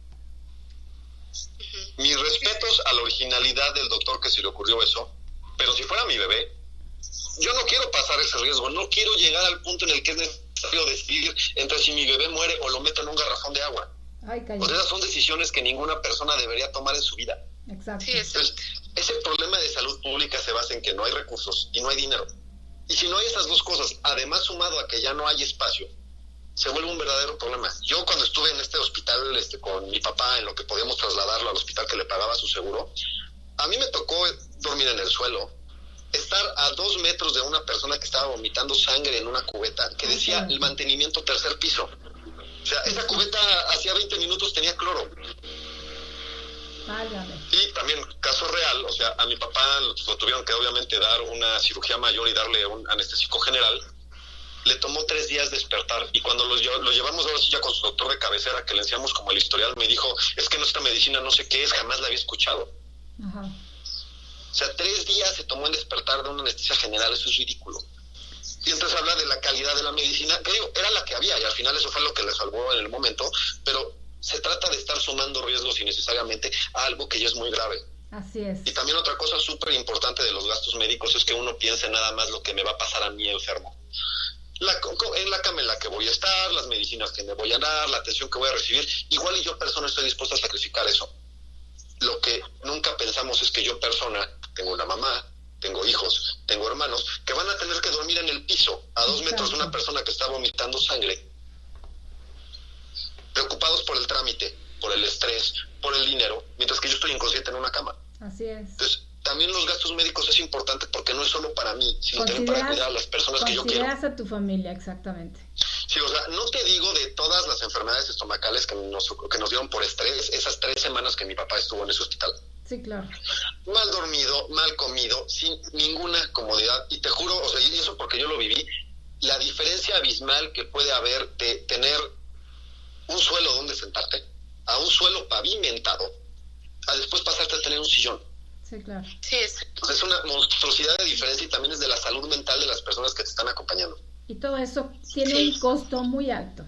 [SPEAKER 7] Mis respetos a la originalidad del doctor que se le ocurrió eso, pero si fuera mi bebé, yo no quiero pasar ese riesgo, no quiero llegar al punto en el que es necesario decidir entre si mi bebé muere o lo meto en un garrafón de agua.
[SPEAKER 1] Ay,
[SPEAKER 7] pues esas son decisiones que ninguna persona debería tomar en su vida.
[SPEAKER 1] Exacto.
[SPEAKER 2] Sí,
[SPEAKER 7] entonces, ese problema de salud pública se basa en que no hay recursos y no hay dinero. Y si no hay esas dos cosas, además sumado a que ya no hay espacio, se vuelve un verdadero problema. Yo cuando estuve en este hospital con mi papá, en lo que podíamos trasladarlo al hospital que le pagaba su seguro, a mí me tocó dormir en el suelo, estar a 2 metros de una persona que estaba vomitando sangre en una cubeta que decía el mantenimiento 3er piso. O sea, esa cubeta hacía 20 minutos tenía cloro.
[SPEAKER 1] Válgame.
[SPEAKER 7] Y también, caso real, o sea, a mi papá lo tuvieron que obviamente dar una cirugía mayor y darle un anestésico general. Le tomó 3 días despertar y cuando lo llevamos ahora sí ya con su doctor de cabecera, que le enseñamos como el historial, me dijo, es que nuestra medicina no sé qué es, jamás la había escuchado.
[SPEAKER 1] Ajá.
[SPEAKER 7] O sea, 3 días se tomó en despertar de una anestesia general, eso es ridículo. Y entonces habla de la calidad de la medicina, que digo, era la que había y al final eso fue lo que le salvó en el momento, pero se trata de estar sumando riesgos innecesariamente a algo que ya es muy grave.
[SPEAKER 1] Así es.
[SPEAKER 7] Y también otra cosa súper importante de los gastos médicos es que uno piense nada más lo que me va a pasar a mí enfermo. En la cama en la que voy a estar, las medicinas que me voy a dar, la atención que voy a recibir, igual y yo persona estoy dispuesto a sacrificar eso. Lo que nunca pensamos es que yo persona tengo una mamá, tengo hijos, tengo hermanos, que van a tener que dormir en el piso, a 2 metros de una persona que está vomitando sangre, preocupados por el trámite, por el estrés, por el dinero, mientras que yo estoy inconsciente en una cama.
[SPEAKER 1] Así es.
[SPEAKER 7] Entonces, también los gastos médicos es importante porque no es solo para mí, sino también para cuidar a las personas que yo quiero.
[SPEAKER 1] Consideras a tu familia, exactamente.
[SPEAKER 7] Sí, o sea, no te digo de todas las enfermedades estomacales que nos dieron por estrés, esas 3 semanas que mi papá estuvo en ese hospital.
[SPEAKER 1] Sí, claro.
[SPEAKER 7] Mal dormido, mal comido, sin ninguna comodidad. Y te juro, o sea, y eso porque yo lo viví, la diferencia abismal que puede haber de tener un suelo donde sentarte, a un suelo pavimentado, a después pasarte a tener un sillón.
[SPEAKER 1] Sí, claro.
[SPEAKER 2] Sí, es.
[SPEAKER 7] Entonces es una monstruosidad de diferencia y también es de la salud mental de las personas que te están acompañando.
[SPEAKER 1] Y todo eso tiene un costo muy alto.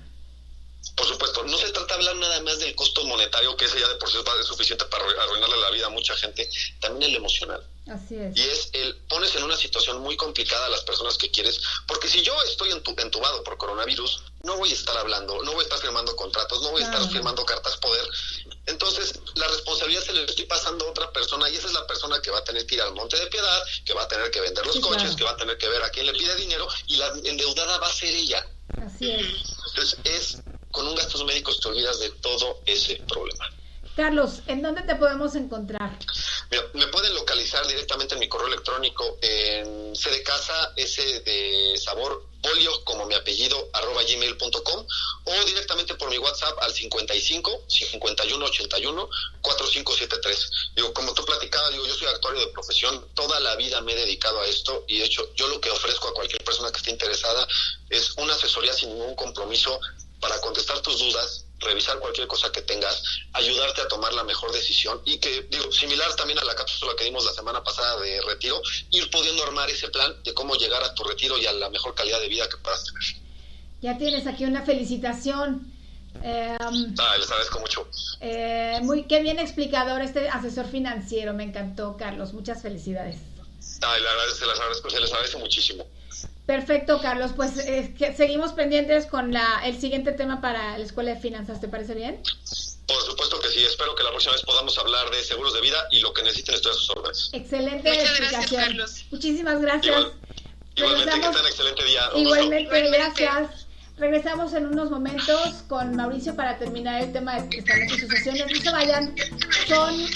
[SPEAKER 7] Por supuesto, no se trata de hablar nada más del costo monetario, que ese ya de por sí es suficiente para arruinarle la vida a mucha gente, también el emocional.
[SPEAKER 1] Así es.
[SPEAKER 7] Y es pones en una situación muy complicada a las personas que quieres, porque si yo estoy entubado por coronavirus, no voy a estar hablando, no voy a estar firmando contratos, no voy a estar firmando cartas poder. Entonces, la responsabilidad se le estoy pasando a otra persona, y esa es la persona que va a tener que ir al Monte de Piedad, que va a tener que vender los coches, que va a tener que ver a quién le pide dinero, y la endeudada va a ser ella.
[SPEAKER 1] Así es.
[SPEAKER 7] Entonces, con un gastos médicos te olvidas de todo ese problema.
[SPEAKER 1] Carlos, ¿en dónde te podemos encontrar?
[SPEAKER 7] Mira, me pueden localizar directamente en mi correo electrónico en C de casa, S de sabor, Bolio, como mi apellido, @gmail.com, o directamente por mi WhatsApp al 55 51 81 4573. Digo, como tú platicabas, yo soy actuario de profesión, toda la vida me he dedicado a esto, y de hecho yo lo que ofrezco a cualquier persona que esté interesada es una asesoría sin ningún compromiso para contestar tus dudas, revisar cualquier cosa que tengas, ayudarte a tomar la mejor decisión, y que, digo, similar también a la cápsula que dimos la semana pasada de retiro, ir pudiendo armar ese plan de cómo llegar a tu retiro y a la mejor calidad de vida que puedas tener.
[SPEAKER 1] Ya tienes aquí una felicitación.
[SPEAKER 7] Les agradezco mucho.
[SPEAKER 1] Qué bien explicador este asesor financiero, me encantó, Carlos, muchas felicidades.
[SPEAKER 7] Se les agradece muchísimo.
[SPEAKER 1] Perfecto, Carlos, pues seguimos pendientes con el siguiente tema para la Escuela de Finanzas, ¿te parece bien?
[SPEAKER 7] Por supuesto que sí, espero que la próxima vez podamos hablar de seguros de vida, y lo que necesiten estoy a sus órdenes.
[SPEAKER 1] Excelente
[SPEAKER 2] Muchas
[SPEAKER 1] explicación.
[SPEAKER 2] gracias, Carlos.
[SPEAKER 1] Muchísimas gracias.
[SPEAKER 7] Igualmente, que tengan un excelente día.
[SPEAKER 1] Igualmente, gracias. Regresamos en unos momentos con Mauricio para terminar el tema de testamentos y sucesiones. No se vayan, son...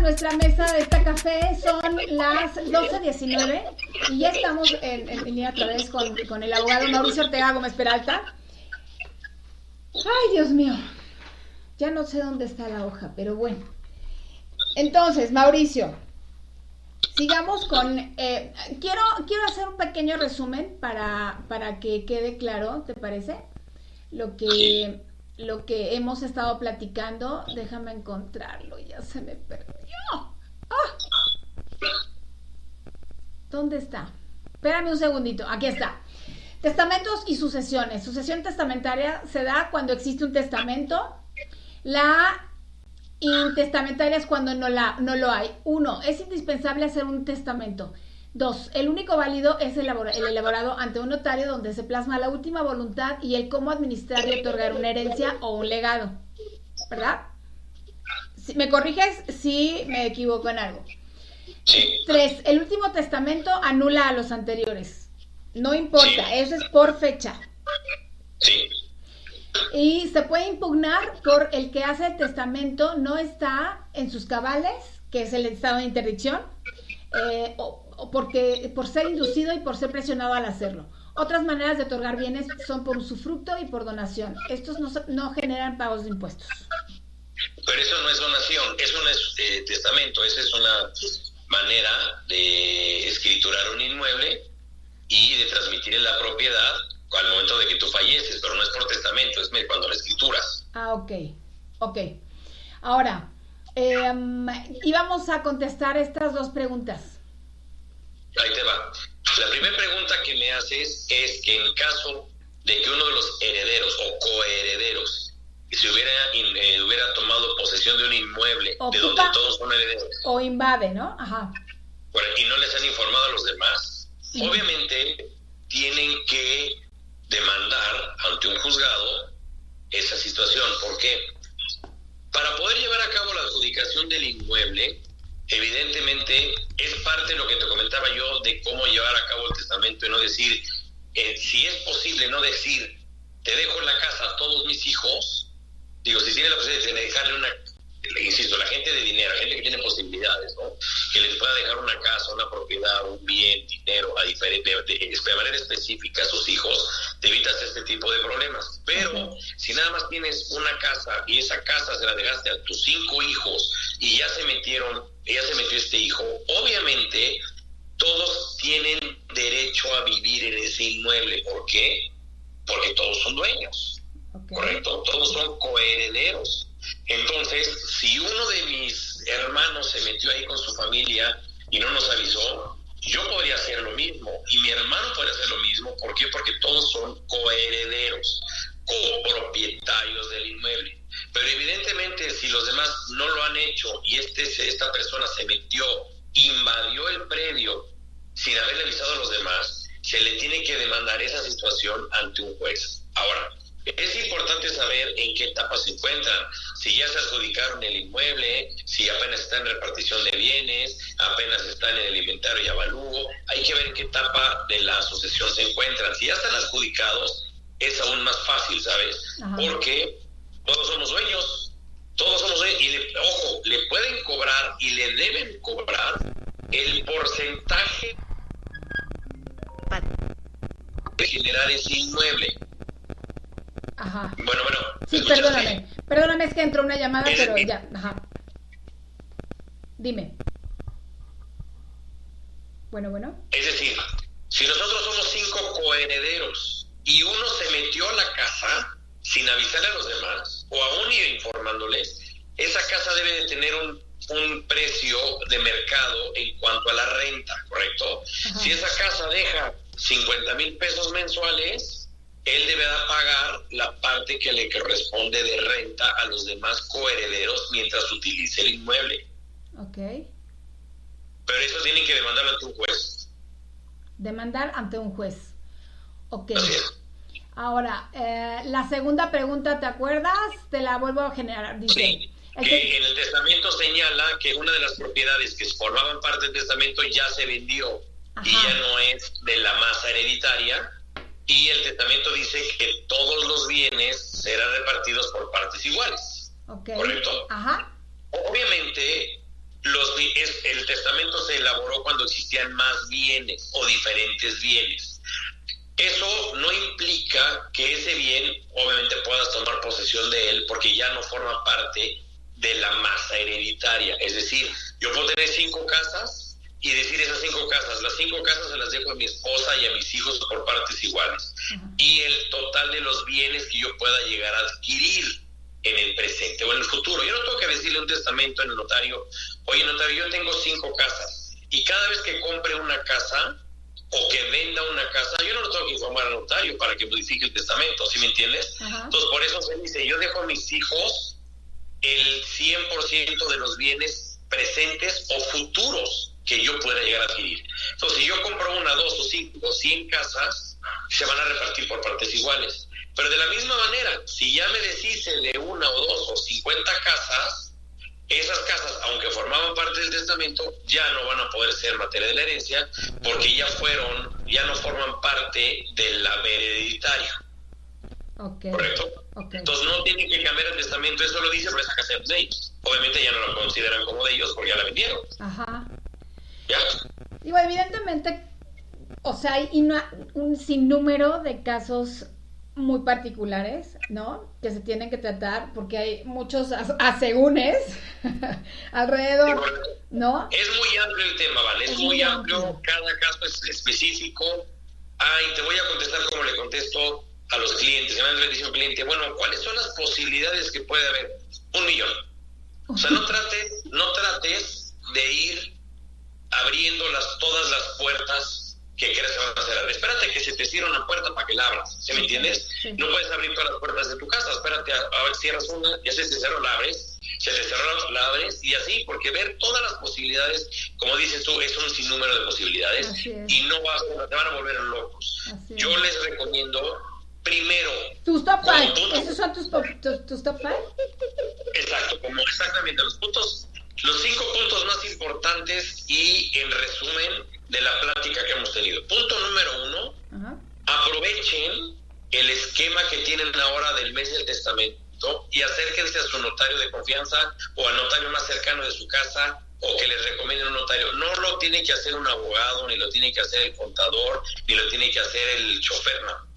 [SPEAKER 1] Nuestra mesa de esta café, son las 12:19 y ya estamos en línea otra vez con el abogado Mauricio Ortega Gómez Peralta. Ay, Dios mío, ya no sé dónde está la hoja, pero bueno. Entonces, Mauricio, sigamos con... quiero hacer un pequeño resumen para que quede claro, ¿te parece? Lo que hemos estado platicando. Déjame encontrarlo, ya se me perdió. ¿Dónde está? Espérame un segundito, aquí está. Testamentos y sucesiones. Sucesión testamentaria se da cuando existe un testamento. La intestamentaria es cuando no lo hay. 1. Es indispensable hacer un testamento. 2. El único válido es el elaborado ante un notario, donde se plasma la última voluntad y el cómo administrar y otorgar una herencia o un legado. ¿Verdad? ¿Me corriges si me equivoco en algo?
[SPEAKER 3] Sí.
[SPEAKER 1] 3. El último testamento anula a los anteriores. No importa, sí. Eso es por fecha.
[SPEAKER 3] Sí.
[SPEAKER 1] Y se puede impugnar por el que hace el testamento no está en sus cabales, que es el estado de interdicción, o por ser inducido y por ser presionado al hacerlo. Otras maneras de otorgar bienes son por usufructo y por donación. Estos no generan pagos de impuestos.
[SPEAKER 3] Pero eso no es donación, eso no es testamento, esa es una manera de escriturar un inmueble y de transmitir la propiedad al momento de que tú falleces, pero no es por testamento, es cuando la escrituras.
[SPEAKER 1] Ah, ok. Ahora, íbamos a contestar estas dos preguntas.
[SPEAKER 3] Ahí te va. La primera pregunta que me haces es que en caso de que uno de los herederos o coherederos se hubiera tomado posesión de un inmueble de donde todos son herederos.
[SPEAKER 1] O invade, ¿no? Ajá.
[SPEAKER 3] Bueno, y no les han informado a los demás. Sí. Obviamente tienen que demandar ante un juzgado esa situación. ¿Por qué? Para poder llevar a cabo la adjudicación del inmueble, evidentemente es parte de lo que te comentaba yo de cómo llevar a cabo el testamento y no decir, si es posible no decir, te dejo en la casa a todos mis hijos, Digo, si tiene la posibilidad de dejarle una, insisto, la gente de dinero, la gente que tiene posibilidades, ¿no? Que les pueda dejar una casa, una propiedad, un bien, dinero, de manera específica a sus hijos, te evitas este tipo de problemas. Pero si nada más tienes una casa y esa casa se la dejaste a tus 5 hijos y ya se metió este hijo, obviamente todos tienen derecho a vivir en ese inmueble. ¿Por qué? Porque todos son dueños, ¿correcto? Todos son coherederos. Entonces, si uno de mis hermanos se metió ahí con su familia y no nos avisó, yo podría hacer lo mismo y mi hermano podría hacer lo mismo. ¿Por qué? Porque todos son coherederos, copropietarios del inmueble. Pero evidentemente, si los demás no lo han hecho y esta persona se metió, invadió el predio sin haberle avisado a los demás, se le tiene que demandar esa situación ante un juez. Ahora, es importante saber en qué etapa se encuentran, si ya se adjudicaron el inmueble, si apenas están en repartición de bienes, apenas están en el inventario y avalúo. Hay que ver en qué etapa de la sucesión se encuentran. Si ya están adjudicados, es aún más fácil, ¿sabes? Ajá. Porque todos somos dueños, y ojo, le pueden cobrar y le deben cobrar el porcentaje de generar ese inmueble.
[SPEAKER 1] Ajá.
[SPEAKER 3] Bueno.
[SPEAKER 1] Sí, perdóname, es que entró una llamada, pero ya, ajá. Dime. Bueno.
[SPEAKER 3] Es decir, si nosotros somos 5 coherederos y uno se metió a la casa sin avisarle a los demás, o aún informándoles, esa casa debe de tener un precio de mercado en cuanto a la renta, ¿correcto? Ajá. Si esa casa deja 50,000 pesos mensuales, él deberá pagar la parte que le corresponde de renta a los demás coherederos mientras utilice el inmueble.
[SPEAKER 1] Ok.
[SPEAKER 3] Pero eso tienen que demandarlo ante un juez.
[SPEAKER 1] Demandar ante un juez. Ok.
[SPEAKER 3] Así es.
[SPEAKER 1] Ahora, la segunda pregunta, ¿te acuerdas? Te la vuelvo a generar. Dice,
[SPEAKER 3] sí, que en el testamento señala que una de las propiedades que formaban parte del testamento ya se vendió. Ajá. Y ya no es de la masa hereditaria. Y el testamento dice que todos los bienes serán repartidos por partes iguales.
[SPEAKER 1] Okay.
[SPEAKER 3] ¿Correcto?
[SPEAKER 1] Ajá.
[SPEAKER 3] Obviamente, el testamento se elaboró cuando existían más bienes o diferentes bienes. Eso no implica que ese bien, obviamente, puedas tomar posesión de él porque ya no forma parte de la masa hereditaria. Es decir, yo puedo tener 5 casas y decir esas 5 casas, las 5 casas se las dejo a mi esposa y a mis hijos por partes iguales. Uh-huh. Y el total de los bienes que yo pueda llegar a adquirir en el presente o en el futuro. Yo no tengo que decirle un testamento en el notario, oye notario, yo tengo 5 casas y cada vez que compre una casa o que venda una casa, yo no lo tengo que informar al notario para que modifique el testamento, ¿sí me entiendes? Uh-huh. Entonces por eso se dice, yo dejo a mis hijos el 100% de los bienes presentes o futuros que yo pueda llegar a adquirir. Entonces, si yo compro 1, 2 o 5 o 100 casas, se van a repartir por partes iguales. Pero de la misma manera, si ya me deshice de 1 o 2 o 50 casas, esas casas, aunque formaban parte del testamento, ya no van a poder ser materia de la herencia porque ya no forman parte del haber hereditario.
[SPEAKER 1] Okay.
[SPEAKER 3] ¿Correcto? Okay. Entonces no tienen que cambiar el testamento, eso lo dice, pero esa casa es de ellos. Obviamente ya no lo consideran como de ellos porque ya la vendieron.
[SPEAKER 1] Ajá.
[SPEAKER 3] ¿Ya?
[SPEAKER 1] Digo, evidentemente, o sea, hay un sinnúmero de casos muy particulares, ¿no? Que se tienen que tratar porque hay muchos asegúnes alrededor, ¿no?
[SPEAKER 3] Es muy amplio el tema, ¿vale? Es muy amplio, cada caso es específico. Y te voy a contestar como le contesto a los clientes. Me dice un cliente, bueno, ¿cuáles son las posibilidades que puede haber? 1 millón. O sea, no trates de ir abriendo todas las puertas que crees que van a cerrar. Espérate que se te cierre una puerta para que la abras, ¿sí me entiendes? Sí. No puedes abrir todas las puertas de tu casa, espérate a ver, cierras una, ya se te cerró, la abres, se te cerró, la abres, y así, porque ver todas las posibilidades, como dices tú, es un sinnúmero de posibilidades, y no te van a volver locos. Yo les recomiendo, primero...
[SPEAKER 1] ¿Tus top 5? ¿Esos son tus top 5?
[SPEAKER 3] Exacto, exactamente, los 5 puntos más importantes y en resumen de la plática que hemos tenido. Punto número 1, aprovechen el esquema que tienen ahora del mes del testamento testamento y acérquense a su notario de confianza o al notario más cercano de su casa, o que les recomienden un notario. No lo tiene que hacer un abogado, ni lo tiene que hacer el contador, ni lo tiene que hacer el chofer, no.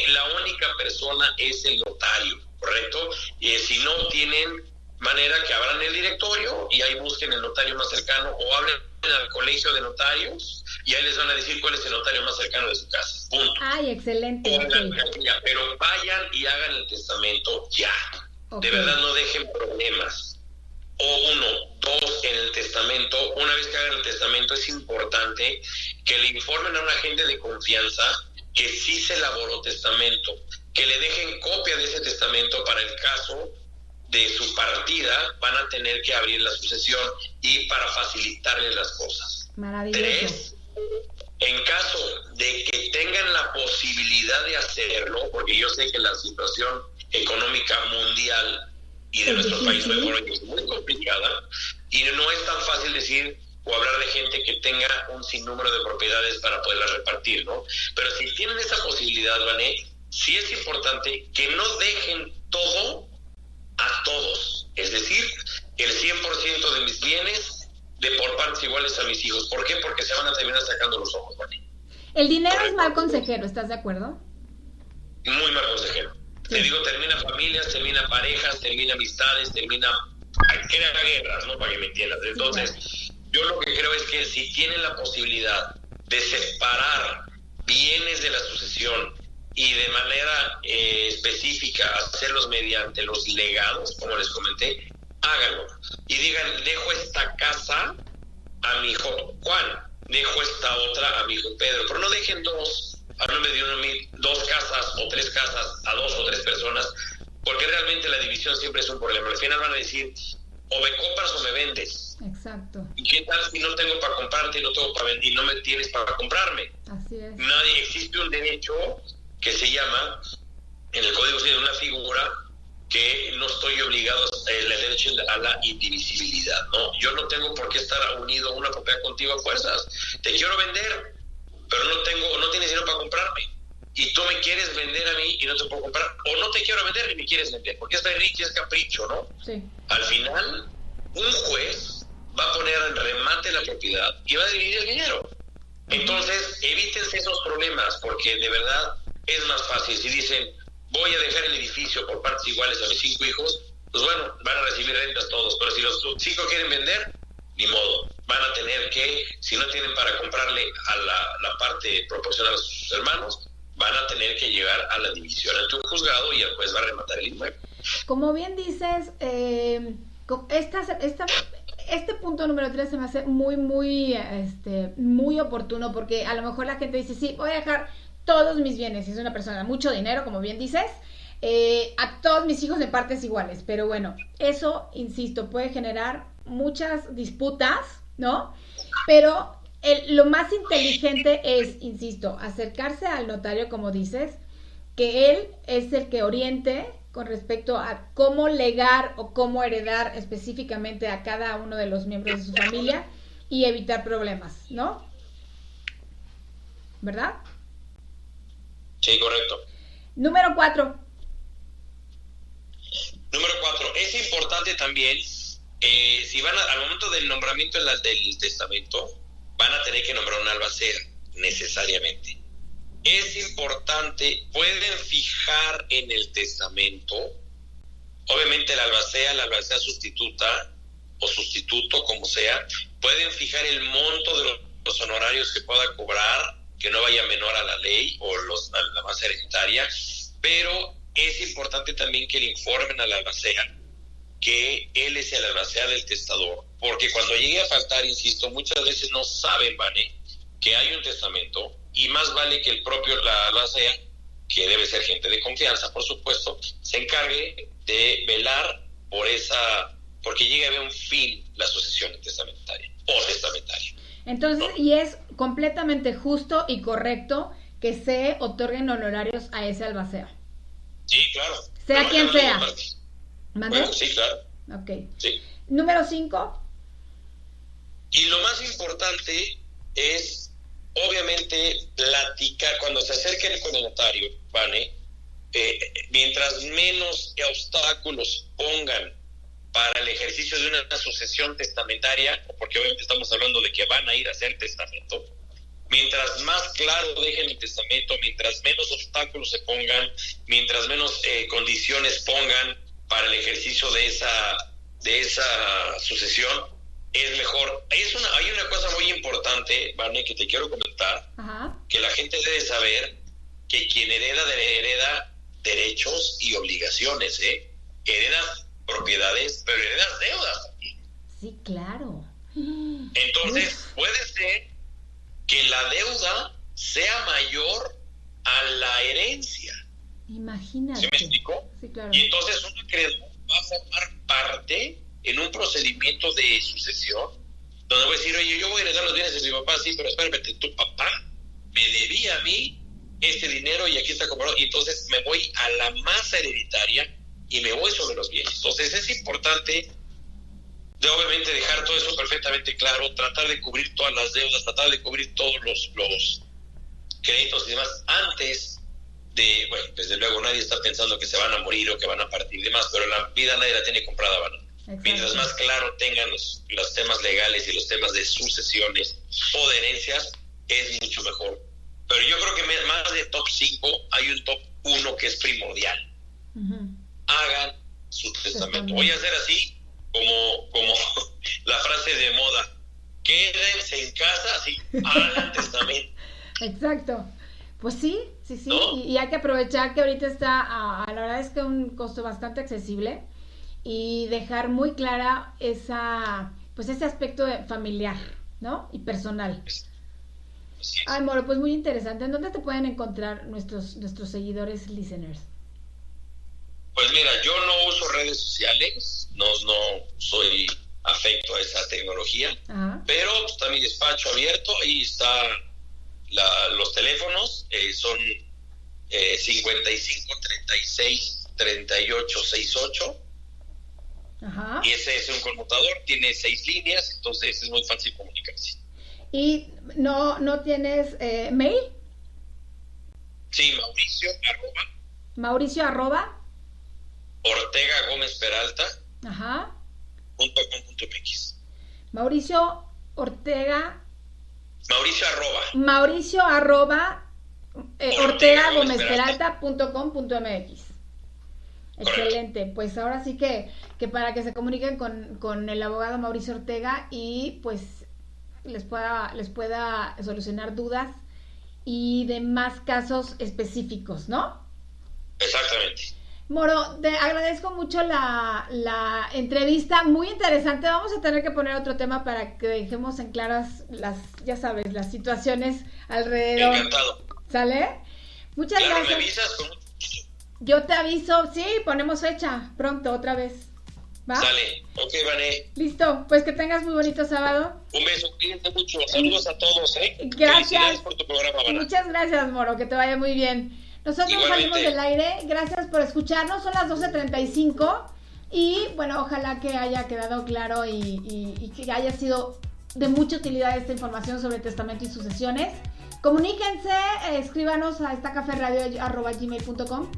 [SPEAKER 3] La única persona es el notario, ¿correcto? Y si no tienen manera, que abran el directorio y ahí busquen el notario más cercano, o hablen al colegio de notarios y ahí les van a decir cuál es el notario más cercano de su casa. Punto.
[SPEAKER 1] Ay, excelente.
[SPEAKER 3] Pero vayan y hagan el testamento ya.
[SPEAKER 1] Okay.
[SPEAKER 3] De verdad, no dejen problemas. O 1, 2, en el testamento, una vez que hagan el testamento, es importante que le informen a un agente de confianza que sí se elaboró testamento, que le dejen copia de ese testamento para el caso de su partida, van a tener que abrir la sucesión y para facilitarles las cosas.
[SPEAKER 1] Maravilloso.
[SPEAKER 3] 3, en caso de que tengan la posibilidad de hacerlo, porque yo sé que la situación económica mundial y de nuestro país es muy complicada, y no es tan fácil decir o hablar de gente que tenga un sinnúmero de propiedades para poderlas repartir, ¿no? Pero si tienen esa posibilidad, Vané, sí es importante que no dejen todo a todos, es decir, el 100% de mis bienes de por partes iguales a mis hijos. ¿Por qué? Porque se van a terminar sacando los ojos, Vané.
[SPEAKER 1] El dinero es mal consejero, ¿estás de acuerdo?
[SPEAKER 3] Muy mal consejero. Te digo, termina familias, termina parejas, termina amistades, crea guerras, ¿no? Para que me entiendas. Entonces, yo lo que creo es que si tienen la posibilidad de separar bienes de la sucesión y de manera específica hacerlos mediante los legados, como les comenté, háganlo. Y digan, dejo esta casa a mi hijo Juan, dejo esta otra a mi hijo Pedro, pero no dejen a nombre de 2 casas o 3 casas a 2 o 3 personas, porque realmente la división siempre es un problema. Al final van a decir, o me compras o me vendes.
[SPEAKER 1] Exacto.
[SPEAKER 3] ¿Y qué tal si no tengo para comprarte y no tengo para vender y no me tienes para comprarme?
[SPEAKER 1] Así es.
[SPEAKER 3] Existe un derecho que se llama, en el Código Civil, una figura que no estoy obligado, el derecho a la indivisibilidad, ¿no? Yo no tengo por qué estar unido a una propiedad contigo a fuerzas. Te quiero vender, pero no tienes dinero para comprarme, y tú me quieres vender a mí y no te puedo comprar, o no te quiero vender y me quieres vender, porque es rico y es capricho, ¿no?
[SPEAKER 1] Sí.
[SPEAKER 3] Al final, un juez va a poner en remate la propiedad y va a dividir el dinero. Entonces, evítense esos problemas, porque de verdad es más fácil. Si dicen, voy a dejar el edificio por partes iguales a mis 5 hijos, pues bueno, van a recibir rentas todos, pero si los 5 quieren vender, ni modo, van a tener que, si no tienen para comprarle a la parte proporcional a sus hermanos, van a tener que llegar a la división ante un juzgado y el juez va a rematar el inmueble.
[SPEAKER 1] Como bien dices, este punto número 3 se me hace muy oportuno, porque a lo mejor la gente dice, sí, voy a dejar todos mis bienes, si es una persona de mucho dinero, como bien dices, a todos mis hijos de partes iguales, pero bueno, eso, insisto, puede generar muchas disputas, ¿no? Pero lo más inteligente es, insisto, acercarse al notario, como dices, que él es el que oriente con respecto a cómo legar o cómo heredar específicamente a cada uno de los miembros de su familia y evitar problemas, ¿no? ¿Verdad?
[SPEAKER 3] Sí, correcto.
[SPEAKER 1] Número 4.
[SPEAKER 3] Número 4. Es importante también, si van al momento del nombramiento del testamento, van a tener que nombrar un albacea, necesariamente. Es importante, pueden fijar en el testamento, obviamente la albacea sustituta o sustituto, como sea, pueden fijar el monto de los honorarios que pueda cobrar, que no vaya menor a la ley o a la base hereditaria, pero es importante también que le informen al albacea que él es el albacea del testador, porque cuando llegue a faltar, insisto, muchas veces no saben, Vane, que hay un testamento, y más vale que el propio la albacea, que debe ser gente de confianza, por supuesto, se encargue de velar porque llegue a haber un fin la sucesión testamentaria o testamentaria.
[SPEAKER 1] Entonces, y es completamente justo y correcto que se otorguen honorarios a ese albacea.
[SPEAKER 3] Sí, claro.
[SPEAKER 1] Sea quien sea. ¿Mandé?
[SPEAKER 3] Bueno, sí, claro.
[SPEAKER 1] Ok.
[SPEAKER 3] Sí.
[SPEAKER 1] Número 5.
[SPEAKER 3] Y lo más importante es, obviamente, platicar, cuando se acerquen con el notario, Vane, mientras menos obstáculos pongan para el ejercicio de una sucesión testamentaria, porque obviamente estamos hablando de que van a ir a hacer testamento, mientras más claro dejen el testamento, mientras menos obstáculos se pongan, mientras menos condiciones pongan para el ejercicio de esa sucesión, es mejor. Hay una cosa muy importante, Barney, que te quiero comentar.
[SPEAKER 1] Ajá.
[SPEAKER 3] Que la gente debe saber que quien hereda derechos y obligaciones, heredas propiedades, pero heredas deudas también.
[SPEAKER 1] Sí, claro.
[SPEAKER 3] Entonces, puede ser que la deuda sea mayor a la herencia.
[SPEAKER 1] Imagínate.
[SPEAKER 3] ¿Se me explicó?
[SPEAKER 1] Sí, claro.
[SPEAKER 3] Y entonces un acreedor va a formar parte en un procedimiento de sucesión, donde voy a decir, oye, yo voy a heredar los bienes de mi papá, sí, pero espérate, tu papá me debía a mí este dinero y aquí está comprado, y entonces me voy a la masa hereditaria y me voy sobre los bienes. Entonces es importante obviamente dejar todo eso perfectamente claro, tratar de cubrir todas las deudas, tratar de cubrir todos los créditos y demás antes de, bueno, desde luego nadie está pensando que se van a morir o que van a partir y demás, pero la vida nadie la tiene comprada, ¿verdad? Mientras más claro tengan los temas legales y los temas de sucesiones o de herencias, es mucho mejor. Pero yo creo que más de top 5 hay un top 1 que es primordial. Uh-huh. Hagan su testamento. Voy a hacer así como la frase de moda: quédense en casa, así, hagan testamento.
[SPEAKER 1] Exacto. Pues sí,
[SPEAKER 3] ¿no?
[SPEAKER 1] Y hay que aprovechar que ahorita está la verdad es que un costo bastante accesible, y dejar muy clara ese aspecto familiar, ¿no? Y personal. Ay, Moro, pues muy interesante. ¿En dónde te pueden encontrar nuestros seguidores, listeners?
[SPEAKER 3] Pues mira, yo no uso redes sociales, no soy afecto a esa tecnología. Ajá. Pero está mi despacho abierto, ahí está los teléfonos, son 55 36 38 68.
[SPEAKER 1] Ajá.
[SPEAKER 3] Y ese es un conmutador, tiene 6 líneas, entonces es muy fácil comunicarse.
[SPEAKER 1] ¿Y no tienes mail?
[SPEAKER 3] Sí,
[SPEAKER 1] Mauricio @
[SPEAKER 3] Ortega Gómez Peralta.
[SPEAKER 1] Ajá.
[SPEAKER 3] .com.mx.
[SPEAKER 1] Mauricio Ortega.
[SPEAKER 3] Mauricio @
[SPEAKER 1] Ortega Gómez Peralta.com.mx. Excelente, pues ahora sí que para que se comuniquen con el abogado Mauricio Ortega y pues les pueda solucionar dudas y demás casos específicos, ¿no?
[SPEAKER 3] Exactamente.
[SPEAKER 1] Moro, te agradezco mucho la entrevista, muy interesante. Vamos a tener que poner otro tema para que dejemos en claras las situaciones alrededor.
[SPEAKER 3] Encantado.
[SPEAKER 1] ¿Sale? Muchas gracias.
[SPEAKER 3] ¿Me avisas con mucho gusto?
[SPEAKER 1] Yo te aviso, sí, ponemos fecha pronto, otra vez. ¿Va?
[SPEAKER 3] Sale, ok, Vané.
[SPEAKER 1] Listo, pues que tengas muy bonito sábado.
[SPEAKER 3] Un beso, cuídense mucho, saludos a todos,
[SPEAKER 1] Gracias.
[SPEAKER 3] Felicidades por tu programa, Vané.
[SPEAKER 1] Muchas gracias, Moro, que te vaya muy bien. Nosotros salimos del aire, gracias por escucharnos, son las 12:35 y bueno, ojalá que haya quedado claro y que haya sido de mucha utilidad esta información sobre testamento y sucesiones. Comuníquense, escríbanos a estacaferradio@gmail.com.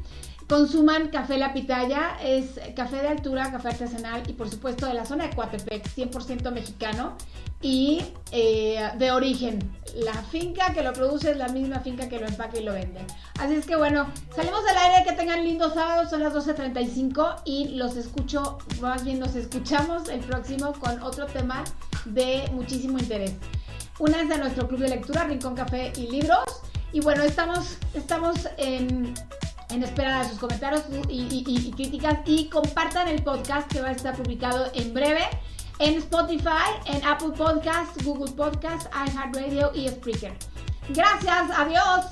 [SPEAKER 1] Consuman café La Pitaya, es café de altura, café artesanal y por supuesto de la zona de Coatepec, 100% mexicano y de origen. La finca que lo produce es la misma finca que lo empaca y lo vende. Así es que bueno, salimos del aire, que tengan lindo sábado, son las 12:35 y nos escuchamos el próximo con otro tema de muchísimo interés. Únanse a nuestro club de lectura, Rincón Café y Libros. Y bueno, estamos en espera de sus comentarios y críticas, y compartan el podcast que va a estar publicado en breve en Spotify, en Apple Podcasts, Google Podcasts, iHeartRadio y Spreaker. Gracias, adiós.